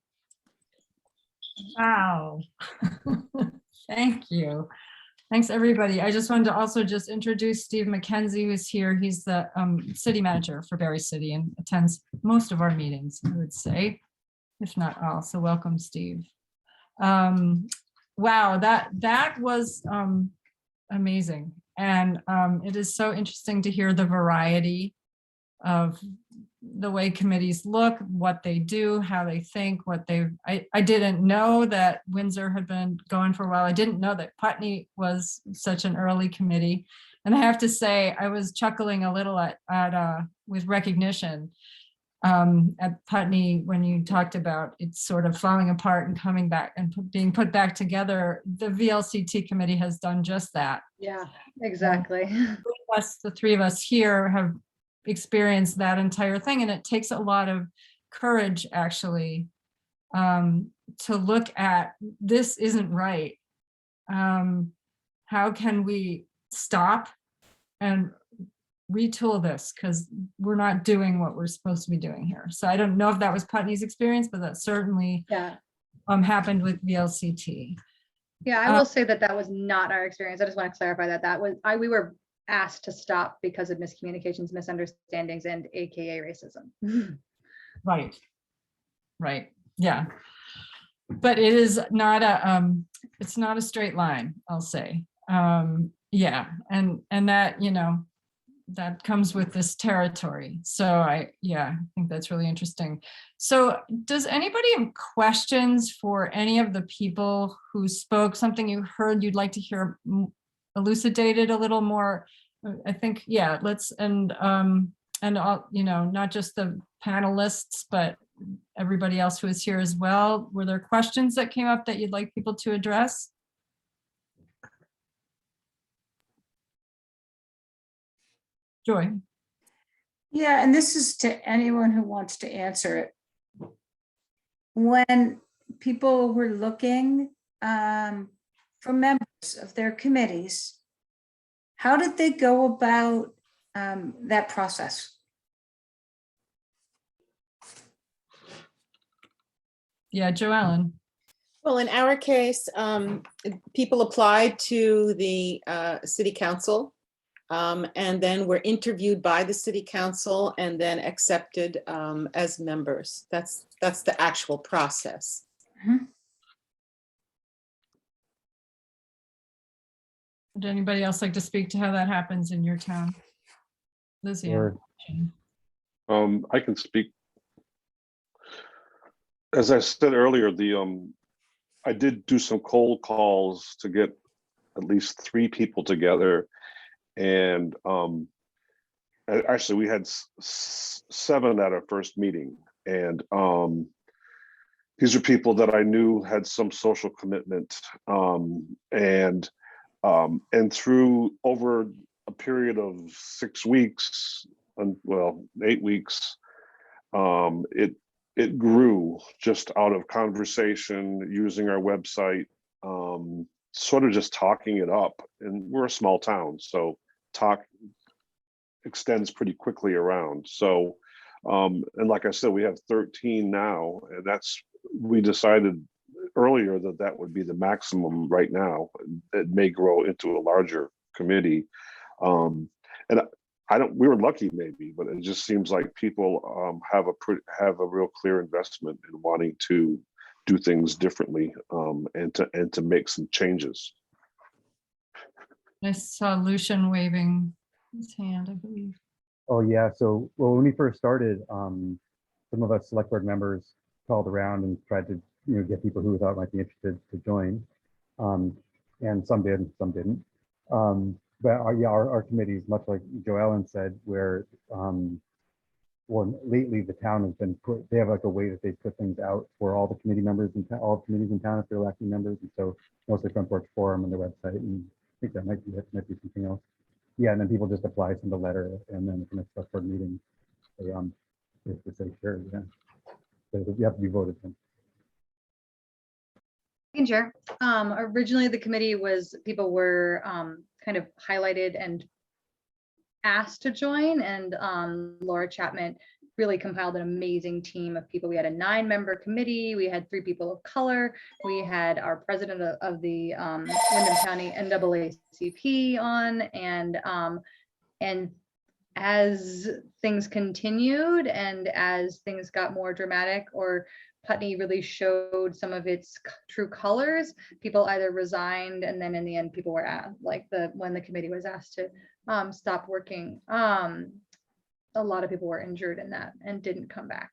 Wow. Thank you. Thanks, everybody. I just wanted to also just introduce Steve McKenzie, who's here. He's the city manager for Barre City and attends most of our meetings, I would say, if not all. So welcome, Steve. Wow, that was amazing. And it is so interesting to hear the variety of the way committees look, what they do, how they think, I didn't know that Windsor had been going for a while. I didn't know that Putney was such an early committee. And I have to say, I was chuckling a little with recognition at Putney when you talked about it's sort of falling apart and coming back and being put back together. The VLCT committee has done just that. Yeah, exactly. The three of us here have experienced that entire thing, and it takes a lot of courage actually to look at this isn't right. How can we stop and retool this, because we're not doing what we're supposed to be doing here. So I don't know if that was Putney's experience, but that certainly happened with VLCT. Yeah, I will say that was not our experience. I just want to clarify that we were asked to stop because of miscommunications, misunderstandings, and AKA racism. Right. Yeah. But it is not it's not a straight line, I'll say. Yeah. And that, you know, that comes with this territory. So I think that's really interesting. So does anybody have questions for any of the people who spoke? Something you heard you'd like to hear elucidated a little more? I think, let's, and all, you know, not just the panelists, but everybody else who is here as well. Were there questions that came up that you'd like people to address? Joy. Yeah, and this is to anyone who wants to answer it. When people were looking for members of their committees, how did they go about that process? Yeah, Joellen. Well, in our case, people applied to the city council, and then were interviewed by the city council and then accepted as members. That's the actual process. Would anybody else like to speak to how that happens in your town? Lizzie. Sure. I can speak. As I said earlier, I did do some cold calls to get at least 3 people together, and actually we had 7 at our first meeting, and these are people that I knew had some social commitment, and through over a period of 6 weeks, well, 8 weeks, it grew just out of conversation, using our website, sort of just talking it up. And we're a small town, so talk extends pretty quickly around. So, and like I said, we have 13 now, and we decided earlier that would be the maximum right now. It may grow into a larger committee. And we were lucky maybe, but it just seems like people have a real clear investment in wanting to do things differently, and to make some changes. I saw Lucian waving his hand, I believe. Oh, yeah. So, well, when we first started, some of us select board members called around and tried to, get people who we thought might be interested to join. And some did, some didn't. But our committees, much like Joellen said, where lately the town has been they have like a way that they put things out for all the committee members and all committees in town if they're electing members. And so mostly Front Porch Forum on their website. And I think that might be something else. Yeah, and then people just apply, send a letter, and then for the next select board meeting, they say sure, yeah. So you have to be voted in. I can share. Originally, the committee people were kind of highlighted and asked to join, and Laura Chapman really compiled an amazing team of people. We had a 9-member committee. We had 3 people of color. We had our president of the Wyndham County NAACP on, and as things continued and as things got more dramatic, or Putney really showed some of its true colors, people either resigned, and then in the end people were when the committee was asked to stop working, a lot of people were injured in that and didn't come back.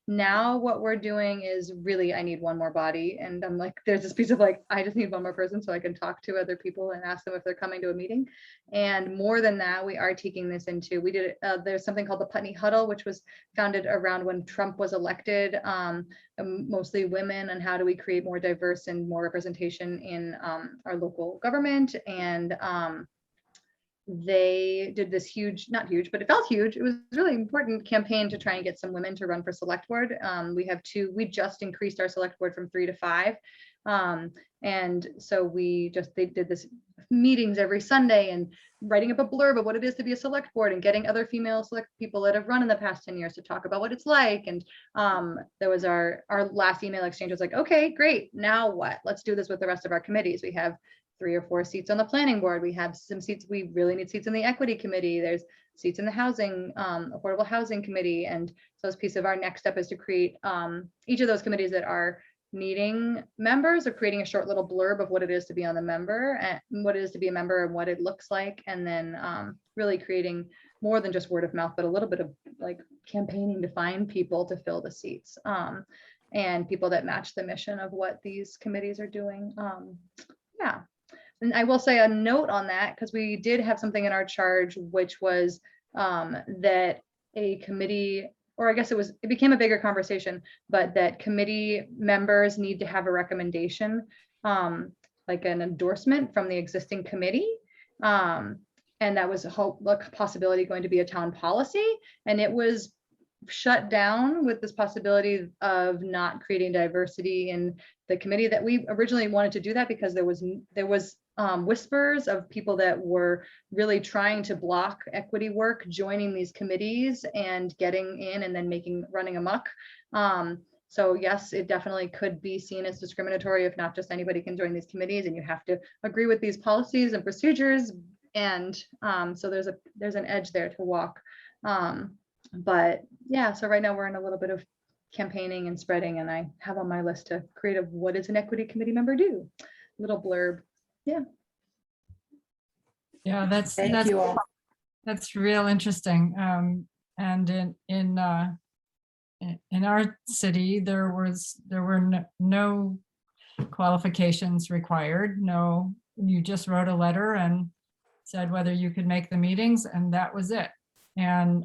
Now what we're doing is really, I need one more body, and I'm like, there's this piece of I just need one more person so I can talk to other people and ask them if they're coming to a meeting. And more than that, we are taking this into, there's something called the Putney Huddle, which was founded around when Trump was elected, mostly women, and how do we create more diverse and more representation in our local government. And they did this huge, not huge, but it felt huge. It was a really important campaign to try and get some women to run for select board. We just increased our select board from 3 to 5. And so they did this meetings every Sunday and writing up a blurb of what it is to be a select board and getting other female select people that have run in the past 10 years to talk about what it's like. And there was our last email exchange was like, okay, great. Now what? Let's do this with the rest of our committees. We have 3 or 4 seats on the planning board. We have some seats. We really need seats in the equity committee. There's seats in the housing, affordable housing committee. And so as piece of our next step is to create each of those committees that are needing members, or creating a short little blurb of what it is to be on the member and what it is to be a member and what it looks like. And then really creating more than just word of mouth, but a little bit of campaigning to find people to fill the seats, and people that match the mission of what these committees are doing. Yeah. And I will say a note on that, because we did have something in our charge, which was that a committee, or I guess it became a bigger conversation, but that committee members need to have a recommendation, like an endorsement from the existing committee. And that was a possibility going to be a town policy. And it was shut down with this possibility of not creating diversity in the committee. That we originally wanted to do that because there was whispers of people that were really trying to block equity work joining these committees and getting in and then running amok. So yes, it definitely could be seen as discriminatory if not just anybody can join these committees and you have to agree with these policies and procedures. And so there's an edge there to walk. But yeah, so right now we're in a little bit of campaigning and spreading, and I have on my list to create a what does an equity committee member do? Little blurb. Yeah. Yeah, Thank you all. that's real interesting. And in our city, there were no qualifications required. No, you just wrote a letter and said whether you could make the meetings, and that was it. And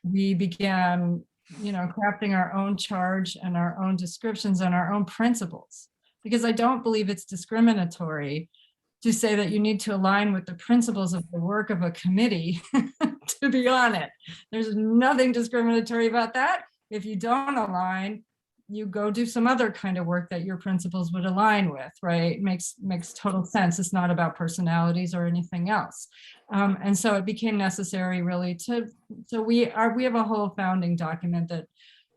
we began, crafting our own charge and our own descriptions and our own principles, because I don't believe it's discriminatory to say that you need to align with the principles of the work of a committee to be on it. There's nothing discriminatory about that. If you don't align, you go do some other kind of work that your principles would align with, right? Makes total sense. It's not about personalities or anything else. And so it became necessary really so we have a whole founding document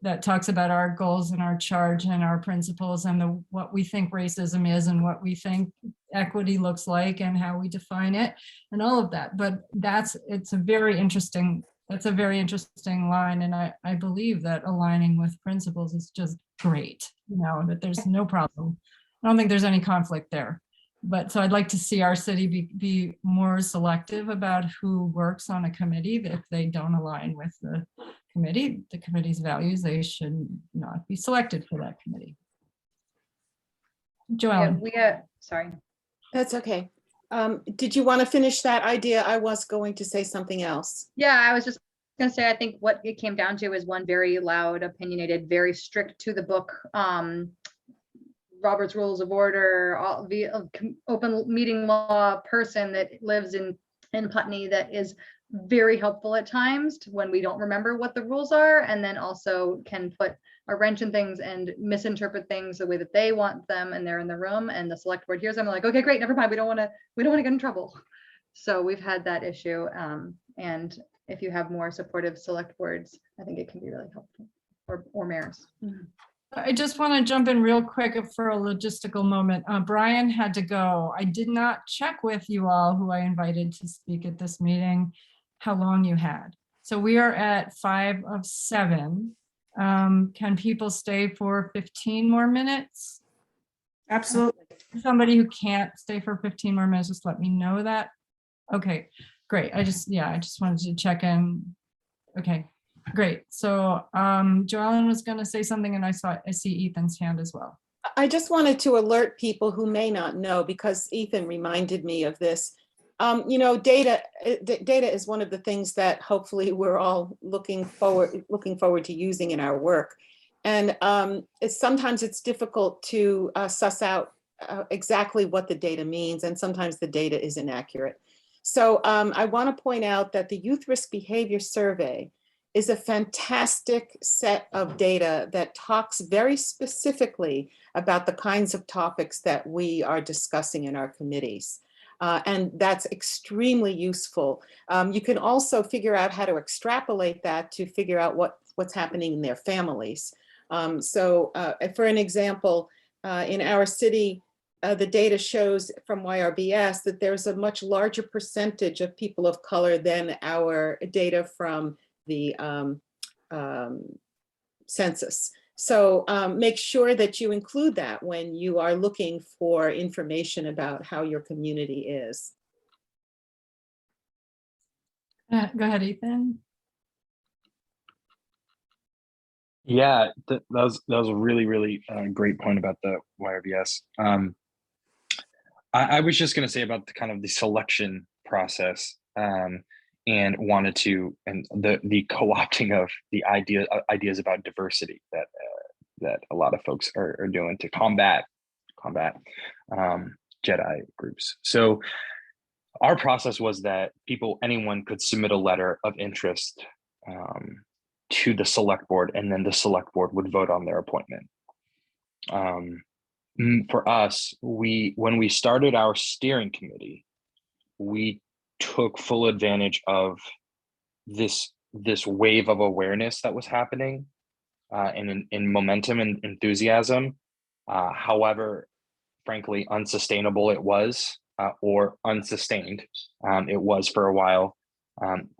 that talks about our goals and our charge and our principles and what we think racism is and what we think equity looks like and how we define it and all of that. But that's a very interesting line. And I believe that aligning with principles is just great, that there's no problem. I don't think there's any conflict there. But so I'd like to see our city be more selective about who works on a committee. If they don't align with the committee's values, they should not be selected for that committee. Joellen. Sorry. That's okay. Did you want to finish that idea? I was going to say something else. Yeah, I was just going to say, I think what it came down to is one very loud, opinionated, very strict to the book, Robert's Rules of Order, the open meeting law person that lives in Putney that is very helpful at times when we don't remember what the rules are, and then also can put a wrench in things and misinterpret things the way that they want them, and they're in the room and the select board hears them like, okay, great, never mind, we don't want to get in trouble. So we've had that issue, and if you have more supportive select boards, I think it can be really helpful, or mayors. I just want to jump in real quick for a logistical moment. Brian had to go. I did not check with you all who I invited to speak at this meeting, how long you had. So we are at 5 of 7. Can people stay for 15 more minutes? Absolutely. Somebody who can't stay for 15 more minutes, just let me know that. Okay, great. I just wanted to check in. Okay, great. So Joellen was going to say something, and I see Ethan's hand as well. I just wanted to alert people who may not know, because Ethan reminded me of this. Data is one of the things that hopefully we're all looking forward to using in our work. And sometimes it's difficult to suss out exactly what the data means, and sometimes the data is inaccurate. So I want to point out that the Youth Risk Behavior Survey is a fantastic set of data that talks very specifically about the kinds of topics that we are discussing in our committees. And that's extremely useful. You can also figure out how to extrapolate that to figure out what's happening in their families. So for an example, in our city, the data shows from YRBS that there's a much larger percentage of people of color than our data from the census. So make sure that you include that when you are looking for information about how your community is. Go ahead, Ethan. Yeah, that was a really, really great point about the YRBS. I was just going to say about the kind of the selection process, and wanted to, and the co-opting of the ideas about diversity that a lot of folks are doing to combat Jedi groups. So our process was that anyone could submit a letter of interest to the select board, and then the select board would vote on their appointment. For us, when we started our steering committee, we took full advantage of this wave of awareness that was happening and in momentum and enthusiasm. However, frankly, unsustainable it was, or unsustained it was for a while.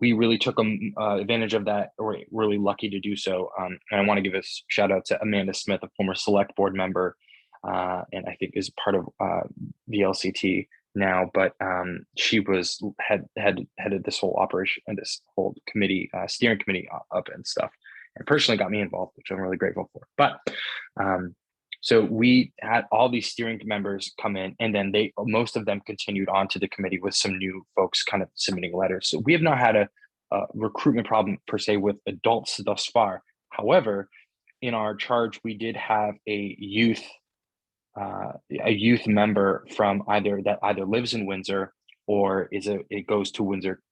We really took advantage of that, or really lucky to do so. And I want to give a shout out to Amanda Smith, a former select board member, and I think is part of VLCT now, but she was headed this whole operation and this whole committee, steering committee up and stuff, and personally got me involved, which I'm really grateful for. But so we had all these steering members come in, and then most of them continued on to the committee with some new folks kind of submitting letters. So we have not had a recruitment problem per se with adults thus far. However, in our charge, we did have a youth member from either lives in Windsor or it goes to Windsor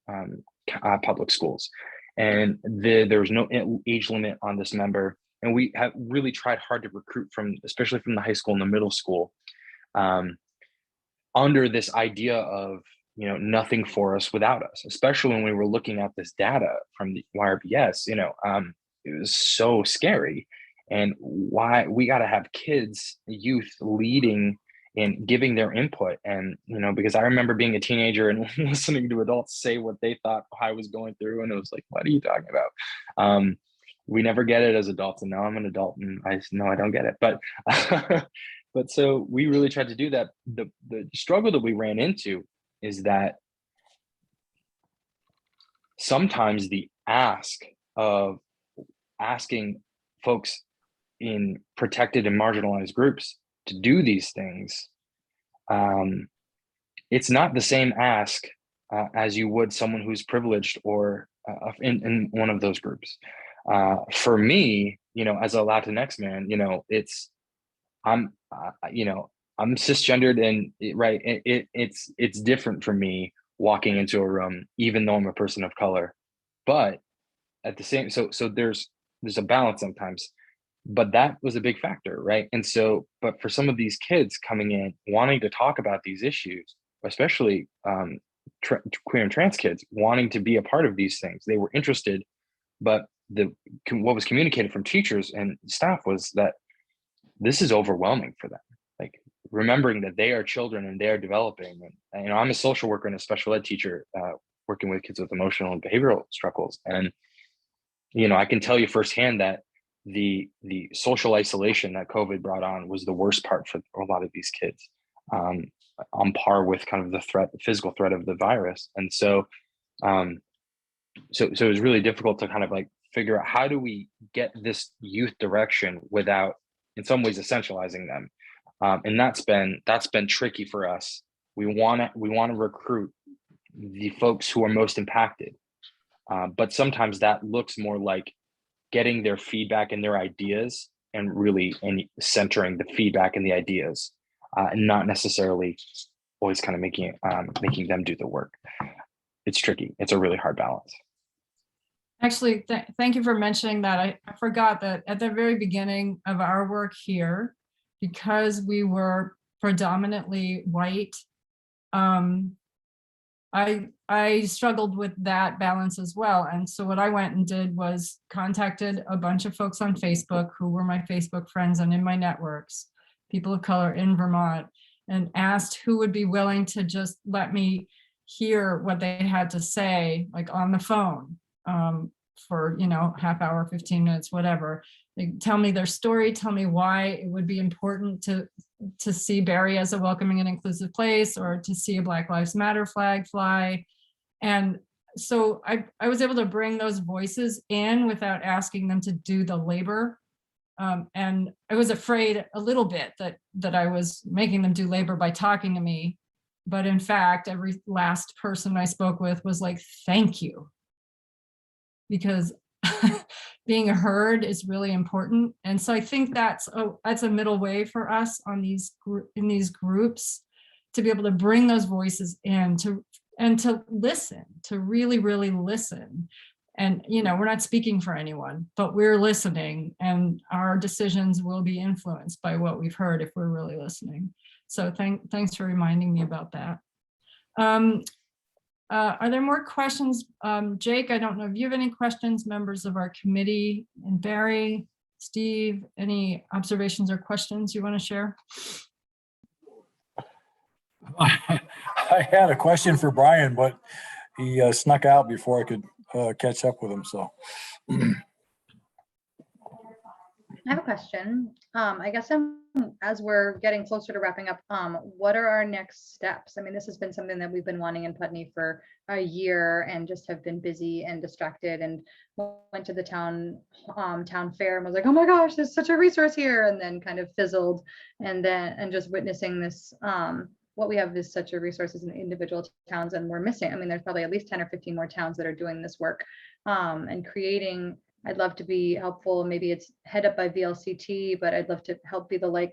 public schools, and there's no age limit on this member. And we have really tried hard to recruit especially from the high school and the middle school, under this idea of, nothing for us without us, especially when we were looking at this data from the YRBS, it was so scary. And why we got to have kids, youth leading and giving their input. And, because I remember being a teenager and listening to adults say what they thought I was going through. And it was like, what are you talking about? We never get it as adults, and now I'm an adult and I know I don't get it. But but so we really tried to do that. The struggle that we ran into is that sometimes the asking folks in protected and marginalized groups to do these things, it's not the same ask as you would someone who's privileged or in one of those groups. For me, as a Latinx man, I'm cisgendered, and it's different for me walking into a room, even though I'm a person of color. But at the same, so there's a balance sometimes, but that was a big factor, right? And so, but for some of these kids coming in wanting to talk about these issues, especially queer and trans kids wanting to be a part of these things, they were interested, but what was communicated from teachers and staff was that this is overwhelming for them. Like, remembering that they are children and they are developing. And I'm a social worker and a special ed teacher, working with kids with emotional and behavioral struggles. And I can tell you firsthand that the social isolation that COVID brought on was the worst part for a lot of these kids, on par with kind of the physical threat of the virus. And so so it was really difficult to kind of like figure out, how do we get this youth direction without in some ways essentializing them. And that's been tricky for us. We want to recruit the folks who are most impacted. But sometimes that looks more like getting their feedback and their ideas, and really centering the feedback and the ideas, and not necessarily always kind of making them do the work. It's tricky. It's a really hard balance. Actually, thank you for mentioning that. I forgot that at the very beginning of our work here, because we were predominantly white, I struggled with that balance as well. And so what I went and did was contacted a bunch of folks on Facebook who were my Facebook friends and in my networks, people of color in Vermont, and asked who would be willing to just let me hear what they had to say, like on the phone, for half hour, 15 minutes, whatever. They tell me their story, tell me why it would be important to see Barre as a welcoming and inclusive place, or to see a Black Lives Matter flag fly. And so I was able to bring those voices in without asking them to do the labor. And I was afraid a little bit that I was making them do labor by talking to me. But in fact, every last person I spoke with was like, thank you. Because being heard is really important. And so I think that's a middle way for us in these groups, to be able to bring those voices in, to listen, to really, really listen. And, we're not speaking for anyone, but we're listening, and our decisions will be influenced by what we've heard if we're really listening. So thanks for reminding me about that. Are there more questions? Jake, I don't know if you have any questions, members of our committee, and Barry, Steve, any observations or questions you want to share? I had a question for Brian, but he snuck out before I could catch up with him, so. I have a question. I guess as we're getting closer to wrapping up, what are our next steps? I mean, this has been something that we've been wanting in Putney for a year and just have been busy and distracted, and went to the town fair and was like, oh my gosh, there's such a resource here, and then kind of fizzled. And just witnessing this, what we have is such a resource as in individual towns, and we're missing. I mean, there's probably at least 10 or 15 more towns that are doing this work, and creating. I'd love to be helpful. Maybe it's head up by VLCT, but I'd love to help be the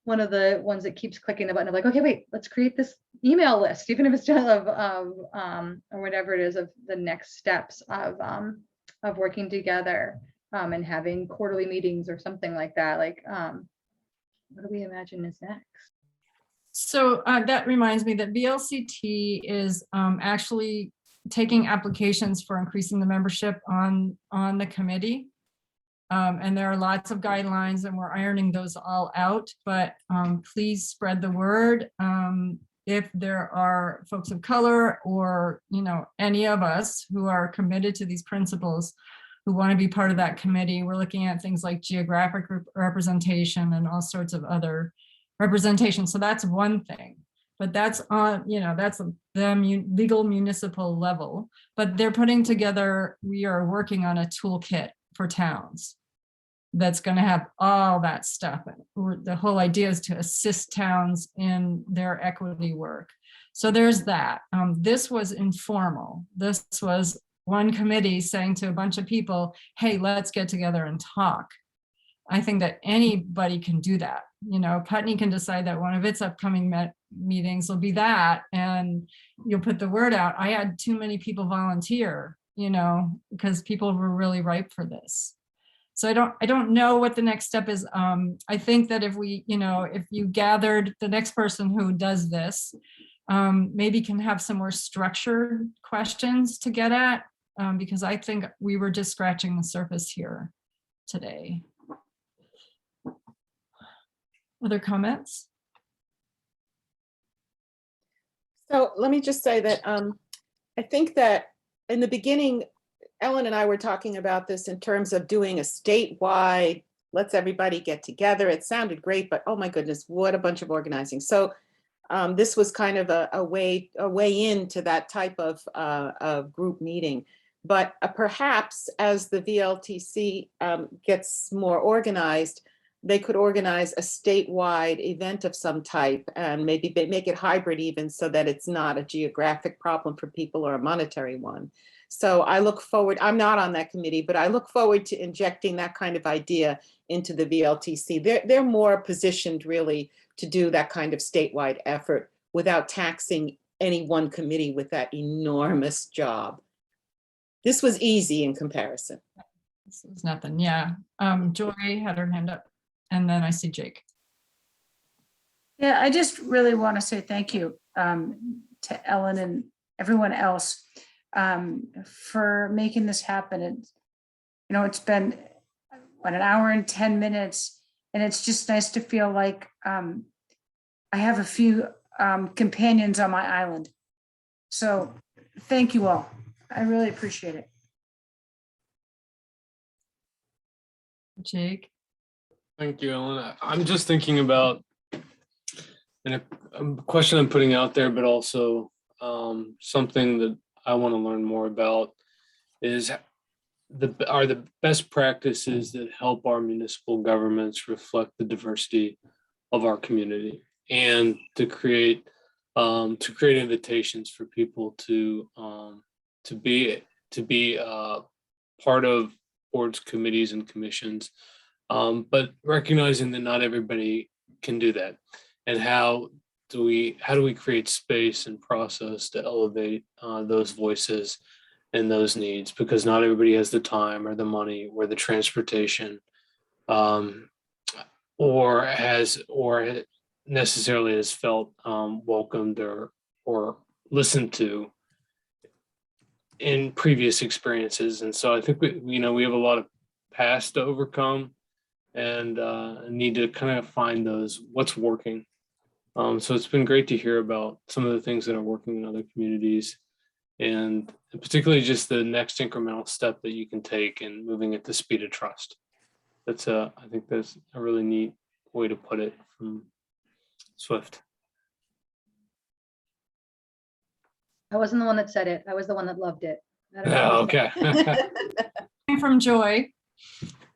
one of the ones that keeps clicking the button of like, okay, wait, let's create this email list, even if it's just or whatever it is of the next steps of working together, and having quarterly meetings or something like that. Like, what do we imagine is next? So that reminds me that VLCT is actually taking applications for increasing the membership on the committee. And there are lots of guidelines and we're ironing those all out, but please spread the word. If there are folks of color or, any of us who are committed to these principles who want to be part of that committee, we're looking at things like geographic representation and all sorts of other representation. So that's one thing. But that's on, that's the legal municipal level, but they're putting together, we are working on a toolkit for towns that's going to have all that stuff. The whole idea is to assist towns in their equity work. So there's that. This was informal. This was one committee saying to a bunch of people, hey, let's get together and talk. I think that anybody can do that. Putney can decide that one of its upcoming meetings will be that, and you'll put the word out. I had too many people volunteer, because people were really ripe for this. So I don't know what the next step is. I think that if you gathered the next person who does this, maybe can have some more structured questions to get at, because I think we were just scratching the surface here today. Other comments? So let me just say that I think that in the beginning, Ellen and I were talking about this in terms of doing a statewide, let's everybody get together. It sounded great, but oh my goodness, what a bunch of organizing. So this was kind of a way into that type of group meeting. But perhaps as the VLTC gets more organized, they could organize a statewide event of some type and maybe make it hybrid even, so that it's not a geographic problem for people or a monetary one. So I look forward, I'm not on that committee, but I look forward to injecting that kind of idea into the VLTC. They're more positioned really to do that kind of statewide effort without taxing any one committee with that enormous job. This was easy in comparison. This is nothing, yeah. Joy had her hand up. And then I see Jake. Yeah, I just really want to say thank you to Ellen and everyone else for making this happen. It's been an hour and 10 minutes, and it's just nice to feel like I have a few companions on my island. So thank you all. I really appreciate it. Jake. Thank you, Ellen. I'm just thinking about a question I'm putting out there, but also something that I want to learn more about is are the best practices that help our municipal governments reflect the diversity of our community, and to create invitations for people to be part of boards, committees, and commissions. But recognizing that not everybody can do that, and how do we create space and process to elevate those voices and those needs, because not everybody has the time or the money or the transportation, or necessarily has felt welcomed or listened to in previous experiences. And so I think we have a lot of past to overcome, and need to kind of find those, what's working. So it's been great to hear about some of the things that are working in other communities, and particularly just the next incremental step that you can take in moving at the speed of trust. I think that's a really neat way to put it from Swift. I wasn't the one that said it. I was the one that loved it. I don't know who said Okay. From Joy.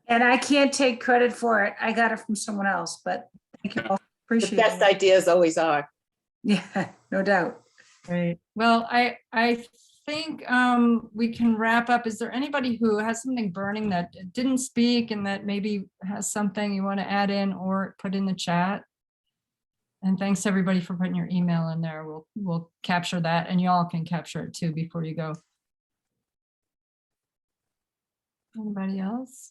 And I can't take credit for it. I got it from someone else, but thank you all. The Appreciate best it. ideas always are. Yeah, no doubt. Great. Well, I think we can wrap up. Is there anybody who has something burning that didn't speak and that maybe has something you want to add in or put in the chat? And thanks everybody for putting your email in there. We'll capture that, and y'all can capture it too before you go. Anybody else?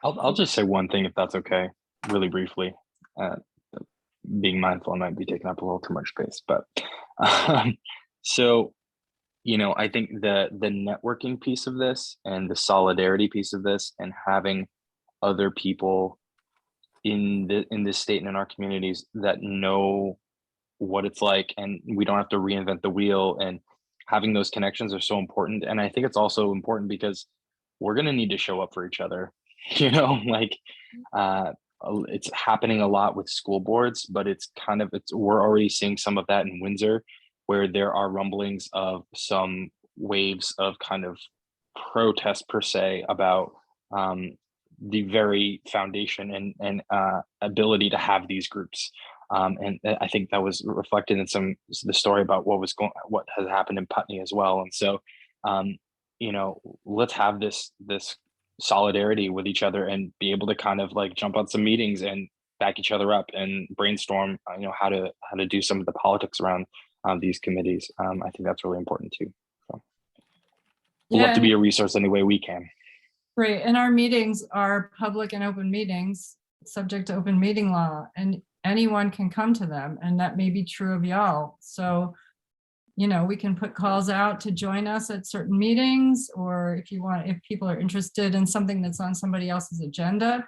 I'll just say one thing if that's okay, really briefly. Being mindful, I might be taking up a little too much space, but so, you know, I think the networking piece of this and the solidarity piece of this, and having other people in this state and in our communities that know what it's like, and we don't have to reinvent the wheel, and having those connections are so important. And I think it's also important because we're going to need to show up for each other, you know, like it's happening a lot with school boards, but we're already seeing some of that in Windsor, where there are rumblings of some waves of kind of protest per se about the very foundation and ability to have these groups. And I think that was reflected in the story about what has happened in Putney as well. And so, you know, let's have this solidarity with each other and be able to kind of like jump on some meetings and back each other up and brainstorm, you know, how to do some of the politics around these committees. I think that's really important too. So we'd love to be a resource any way we can. Great. And our meetings are public and open meetings, subject to open meeting law, and anyone can come to them. And that may be true of y'all. So, you know, we can put calls out to join us at certain meetings, or if people are interested in something that's on somebody else's agenda,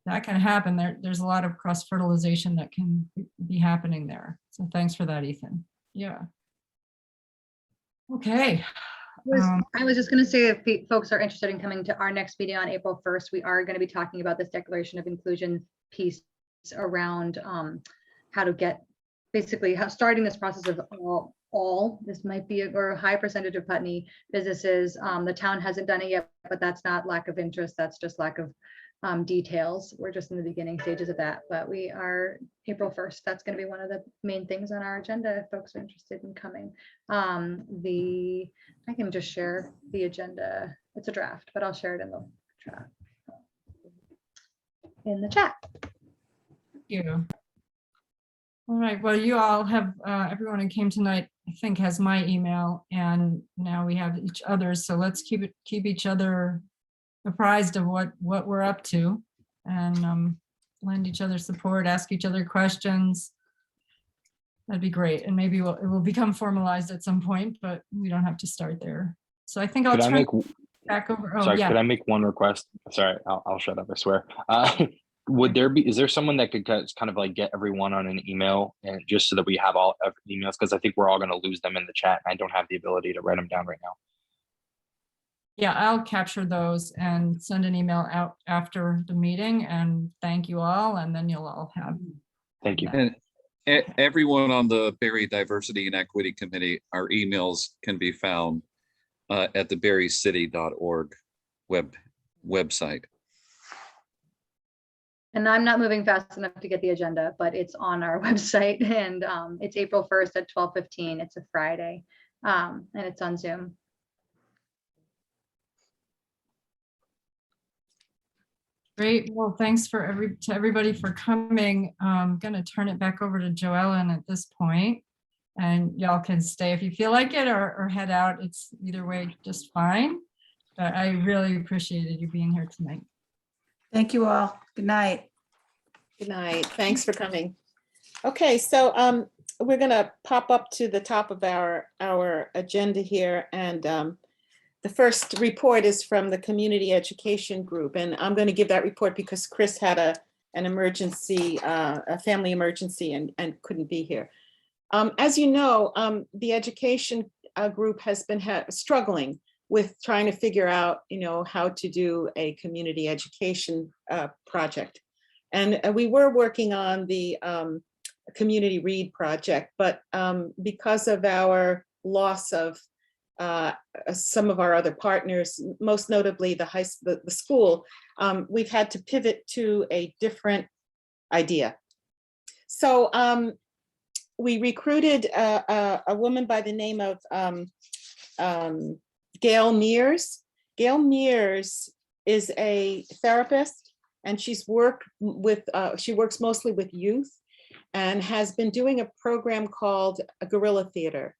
that can happen. There's a lot of cross-fertilization that can be happening there. So thanks for that, Ethan. Yeah. Okay. I was just going to say, if folks are interested in coming to our next meeting on April 1st, we are going to be talking about this Declaration of Inclusion piece around how to get, basically starting this process of this might be a high percentage of Putney businesses. The town hasn't done it yet, but that's not lack of interest. That's just lack of details. We're just in the beginning stages of that, but we are April 1st. That's going to be one of the main things on our agenda if folks are interested in coming. I can just share the agenda. It's a draft, but I'll share it in the chat. Thank you. All right. Well, you all have, everyone who came tonight, I think, has my email, and now we have each other's. So let's keep each other apprised of what we're up to, and lend each other support, ask each other questions. That'd be great. And maybe it will become formalized at some point, but we don't have to start there. So I think I'll turn back over. Oh, sorry, yeah. could I make one request? Sorry, I'll shut up, I swear. Is there someone that could kind of like get everyone on an email, and just so that we have all emails, because I think we're all going to lose them in the chat. And I don't have the ability to write them down right now. Yeah, I'll capture those and send an email out after the meeting, and thank you all, and then you'll all have. Thank you. And everyone on the Berry Diversity and Equity Committee, our emails can be found at the berrycity.org website. And I'm not moving fast enough to get the agenda, but it's on our website, and it's April 1st at 12:15. It's a Friday, and it's on Zoom. Great. Well, thanks to everybody for coming. I'm going to turn it back over to Joellen at this point, and y'all can stay if you feel like it, or head out. It's either way just fine. But I really appreciated you being here tonight. Thank you all. Good night. Good night. Thanks for coming. Okay, so we're going to pop up to the top of our agenda here, and the first report is from the Community Education Group, and I'm going to give that report because Chris had an emergency, a family emergency and couldn't be here. As you know, the education group has been struggling with trying to figure out, how to do a community education project. And we were working on the Community Read project, but because of our loss of some of our other partners, most notably the school, we've had to pivot to a different idea. So we recruited a woman by the name of Gail Mears. Gail Mears is a therapist, and she works mostly with youth and has been doing a program called Guerrilla Theater.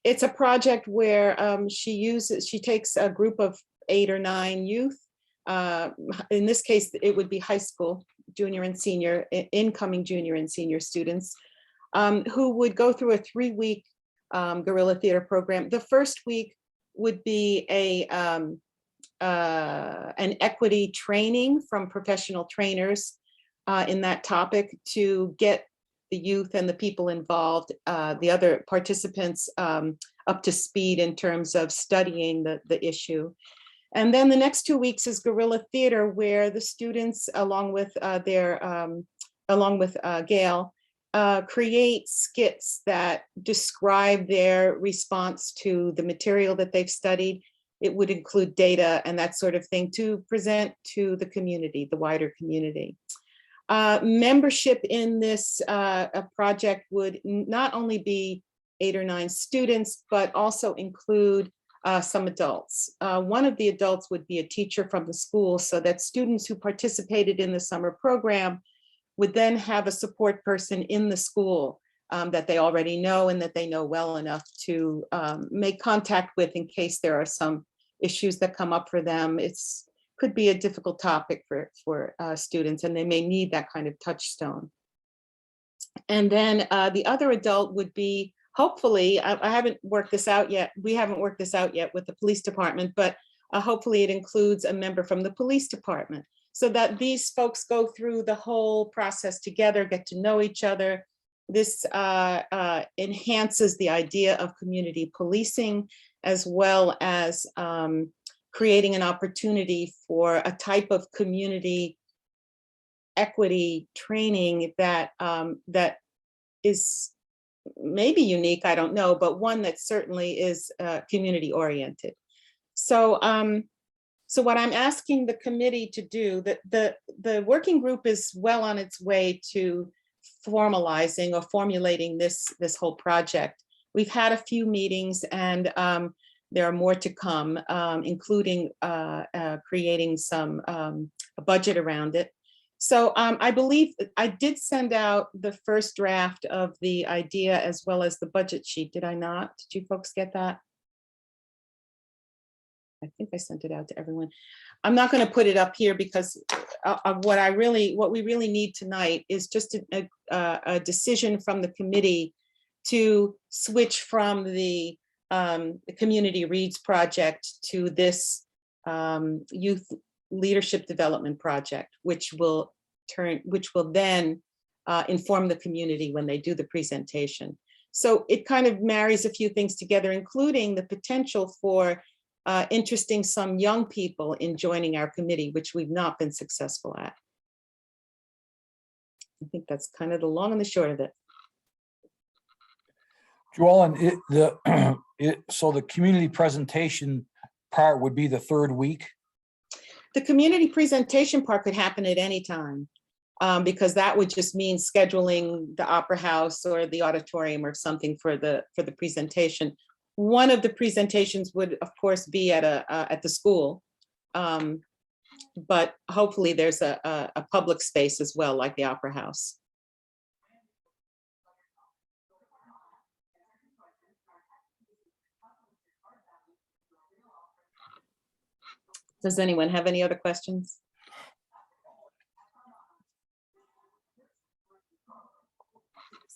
It's a project where she takes a group of 8 or 9 youth. In this case, it would be high school, junior and senior, incoming junior and senior students, who would go through a 3-week guerrilla theater program. The first week would be an equity training from professional trainers in that topic to get the youth and the people involved, the other participants, up to speed in terms of studying the issue. And then the next 2 weeks is guerrilla theater, where the students, along with Gail, create skits that describe their response to the material that they've studied. It would include data and that sort of thing to present to the community, the wider community. Membership in this project would not only be 8 or 9 students, but also include some adults. One of the adults would be a teacher from the school, so that students who participated in the summer program would then have a support person in the school that they already know and that they know well enough to make contact with in case there are some issues that come up for them. It's could be a difficult topic for students, and they may need that kind of touchstone. And then the other adult would be, hopefully, I haven't worked this out yet. We haven't worked this out yet with the police department, but hopefully it includes a member from the police department, so that these folks go through the whole process together, get to know each other. This enhances the idea of community policing, as well as creating an opportunity for a type of community equity training that that is maybe unique, I don't know, but one that certainly is community oriented. So so what I'm asking the committee to do, the working group is well on its way to formalizing or formulating this whole project. We've had a few meetings, and there are more to come, including creating some a budget around it. So I believe I did send out the first draft of the idea as well as the budget sheet. Did I not? Did you folks get that? I think I sent it out to everyone. I'm not going to put it up here because what we really need tonight is just a decision from the committee to switch from the Community Reads project to this youth leadership development project, which will then inform the community when they do the presentation. So it kind of marries a few things together, including the potential for interesting some young people in joining our committee, which we've not been successful at. I think that's kind of the long and the short of it. Joellen, so the community presentation part would be the 3rd week? The community presentation part could happen at any time, because that would just mean scheduling the Opera House or the auditorium or something for the presentation. One of the presentations would, of course, be at the school, but hopefully there's a public space as well, like the Opera House. Does anyone have any other questions?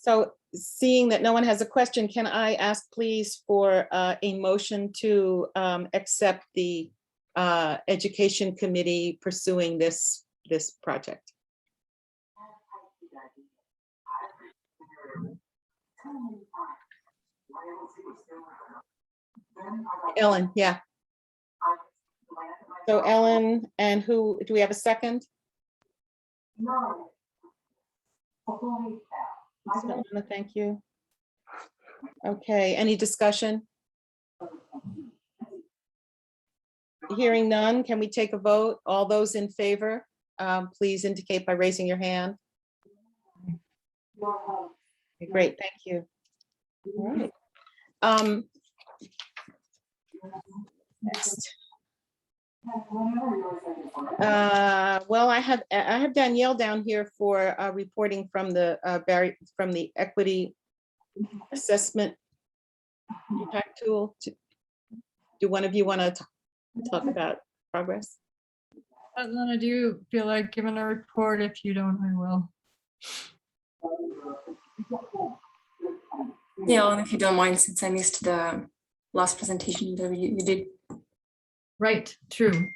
So seeing that no one has a question, can I ask please for a motion to accept the Education Committee pursuing this project? Ellen, yeah. So Ellen, and who, do we have a second? Svetlana, thank you. Okay, any discussion? Hearing none, can we take a vote? All those in favor, please indicate by raising your hand. Okay, great, thank you. All right. Next. Well, I have Danielle down here for reporting from the from the Equity Assessment Impact Tool. Do one of you want to talk about progress? Lana, do you feel like giving a report? If you don't, I will. Yeah, and if you don't mind, since I missed the last presentation that you did. Right, true.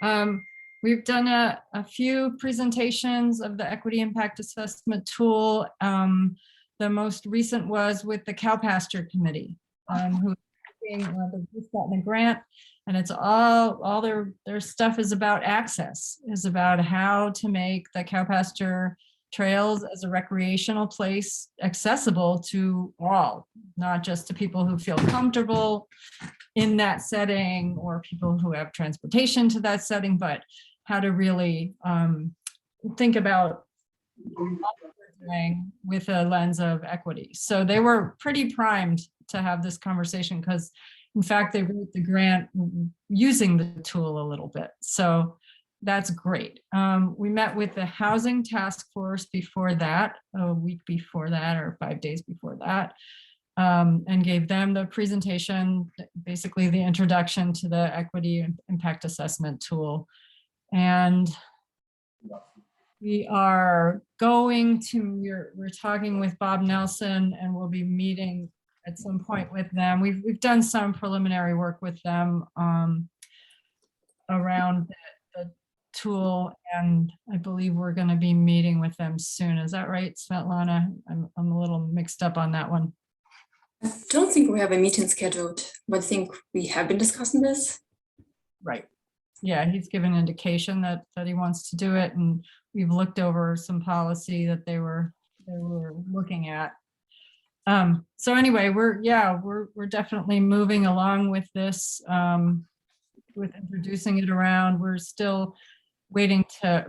We've done a few presentations of the Equity Impact Assessment Tool. The most recent was with the Cow Pasture Committee, who just gotten a grant, and it's all their stuff is about access, is about how to make the cow pasture trails as a recreational place accessible to all, not just to people who feel comfortable in that setting or people who have transportation to that setting, but how to really think about with a lens of equity. So they were pretty primed to have this conversation because in fact, they wrote the grant using the tool a little bit. So that's great. We met with the Housing Task Force before that, a week before that, or 5 days before that, and gave them the presentation, basically the introduction to the Equity Impact Assessment Tool. And we are going to, we're talking with Bob Nelson, and we'll be meeting at some point with them. We've done some preliminary work with them around the tool, and I believe we're going to be meeting with them soon. Is that right, Svetlana? I'm a little mixed up on that one. I don't think we have a meeting scheduled, but I think we have been discussing this. Right. Yeah, he's given indication that he wants to do it, and we've looked over some policy that they were looking at. So anyway, we're definitely moving along with this, with introducing it around. We're still waiting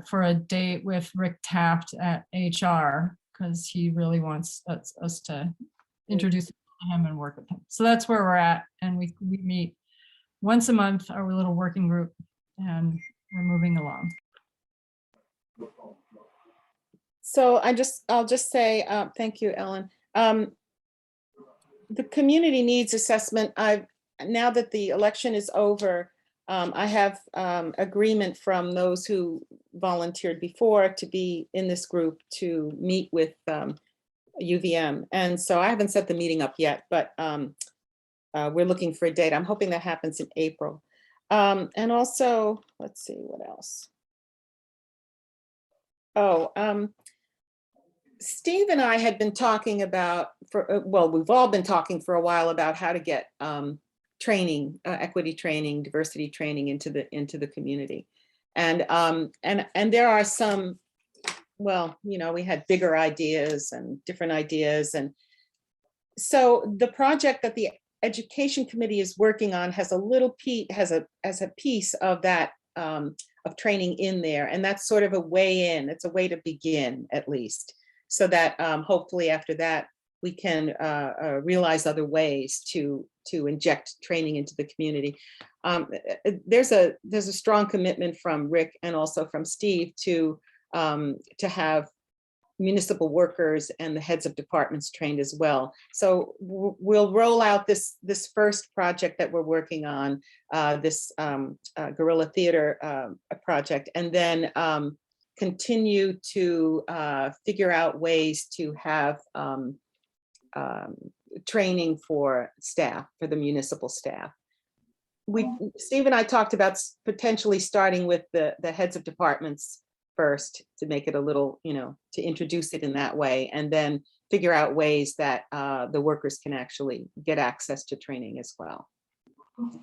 for a date with Rick Taft at HR because he really wants us to introduce him and work with him. So that's where we're at, and we meet once a month, our little working group, and we're moving along. So I'll just say thank you, Ellen. The community needs assessment. Now that the election is over, I have agreement from those who volunteered before to be in this group to meet with UVM. And so I haven't set the meeting up yet, but we're looking for a date. I'm hoping that happens in April. And also, let's see, what else? Oh, Steve and I had been talking about, we've all been talking for a while about how to get training, equity training, diversity training into the community. And there are some, well, you know, we had bigger ideas and different ideas. And so the project that the Education Committee is working on has a little piece, has a piece of that, of training in there. And that's sort of a way in, it's a way to begin at least. So that hopefully after that, we can realize other ways to inject training into the community. There's a strong commitment from Rick and also from Steve to have municipal workers and the heads of departments trained as well. So we'll roll out this first project that we're working on, this guerrilla theater project, and then continue to figure out ways to have training for staff, for the municipal staff. Steve and I talked about potentially starting with the heads of departments first to make it a little, to introduce it in that way, and then figure out ways that the workers can actually get access to training as well.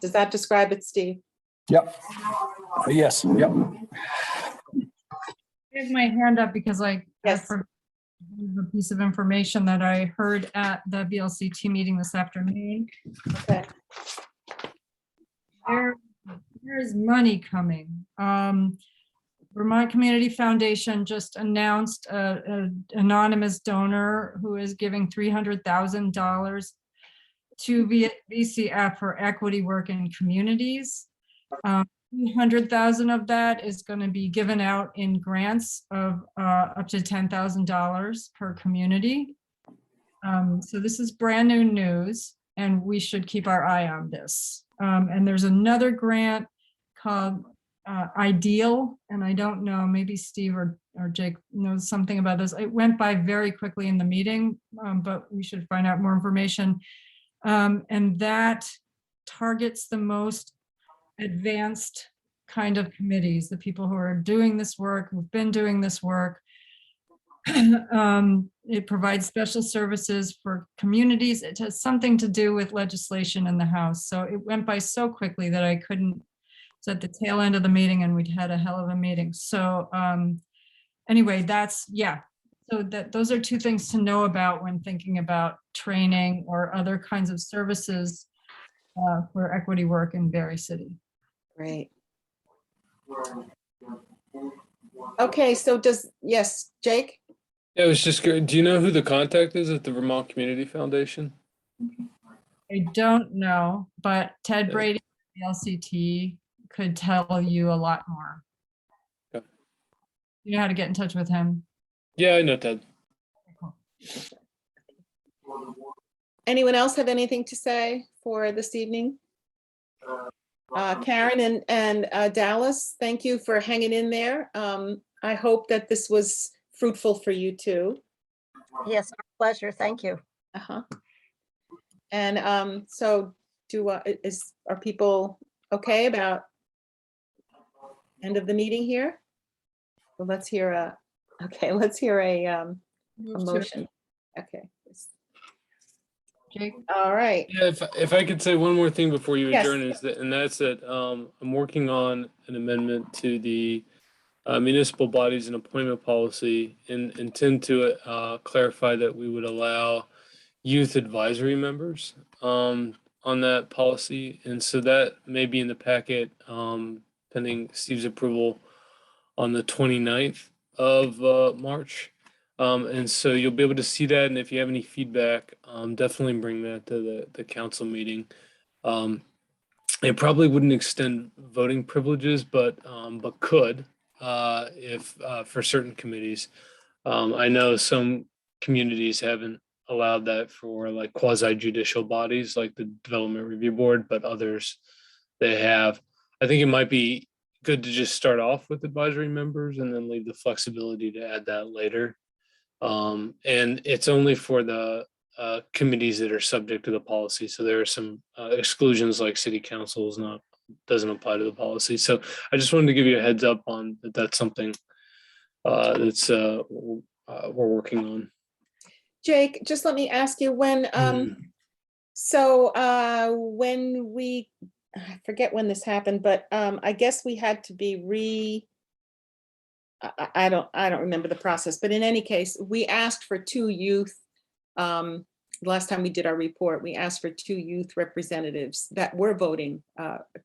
Does that describe it, Steve? Yep. Yes, yep. I have my hand up because I Yes. forgot a piece of information that I heard at the VLCT meeting this afternoon. Okay. There's money coming. Vermont Community Foundation just announced an anonymous donor who is giving $300,000 to VCF for equity work in communities. 100,000 of that is going to be given out in grants of up to $10,000 per community. So this is brand new news, and we should keep our eye on this. And there's another grant called Ideal, and I don't know, maybe Steve or Jake knows something about this. It went by very quickly in the meeting, but we should find out more information. And that targets the most advanced kind of committees, the people who are doing this work, who've been doing this work. It provides special services for communities. It has something to do with legislation in the House. So it went by so quickly that I couldn't, it's at the tail end of the meeting and we'd had a hell of a meeting. So anyway, those are two things to know about when thinking about training or other kinds of services for equity work in Berry City. Great. Okay, so yes, Jake? Yeah, I was just curious, do you know who the contact is at the Vermont Community Foundation? I don't know, but Ted Yeah. Brady, LCT, could tell you a lot more. Okay. You know how to get in touch with him? Yeah, I know Ted. Anyone else have anything to say for this evening? Karen and Dallas, thank you for hanging in there. I hope that this was fruitful for you too. Yes, our pleasure. Thank you. Uh-huh. And so are people okay about end of the meeting here? Well, let's hear a motion. Okay. Jake? All right. Yeah, if I could say one more thing before you Yes. adjourn, that's that I'm working on an amendment to the municipal bodies and appointment policy and intend to clarify that we would allow youth advisory members on that policy. And so that may be in the packet pending Steve's approval on the 29th of March. And so you'll be able to see that. And if you have any feedback, definitely bring that to the council meeting. It probably wouldn't extend voting privileges, but could if for certain committees. I know some communities haven't allowed that for like quasi judicial bodies like the Development Review Board, but others they have. I think it might be good to just start off with advisory members and then leave the flexibility to add that later. And it's only for the committees that are subject to the policy. So there are some exclusions like city councils doesn't apply to the policy. So I just wanted to give you a heads up on that. That's something that's we're working on. Jake, just let me ask you when I forget when this happened, but I guess we had to be I don't remember the process, but in any case, we asked for 2 youth. Last time we did our report, we asked for 2 youth representatives that were voting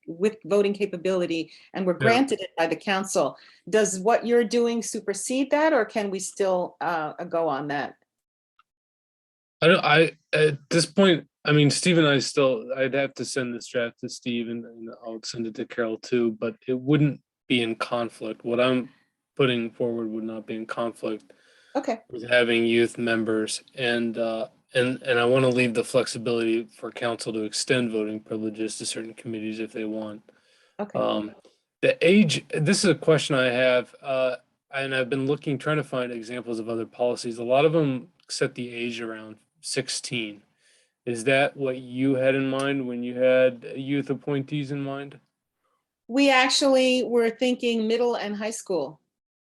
with voting capability and were granted it by the council. Does what you're doing supersede that, or can we still go on that? At this point, I mean, Steve and I'd have to send this draft to Steve and I'll send it to Carol too, but it wouldn't be in conflict. What I'm putting forward would not be in conflict with having youth members. And I want to leave the flexibility for council to extend voting privileges to certain committees if they want. The age, this is a question I have, and I've been trying to find examples of other policies. A lot of them set the age around 16. Is that what you had in mind when you had youth appointees in mind? We actually were thinking middle and high school.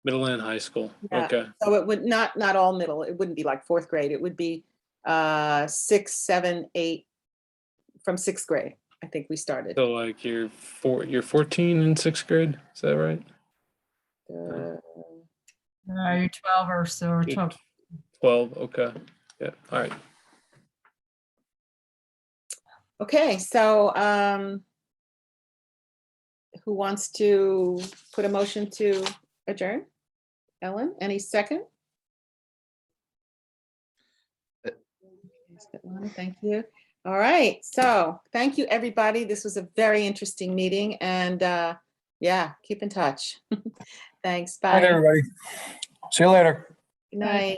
Middle and high school. Yeah. Okay. So it would not all middle. It wouldn't be like fourth grade. It would be 6, 7, 8 from sixth grade. I think we started. So like you're 14 in sixth grade. Is that right? Uh, You're 12 or so, or You're 12. 12. Okay. Yeah. All right. Okay, so who wants to put a motion to adjourn? Ellen, any second? Svetlana, thank you. All right, so thank you, everybody. This was a very interesting meeting, and yeah, keep in touch. Thanks, All right, bye. everybody. See you later. Good night.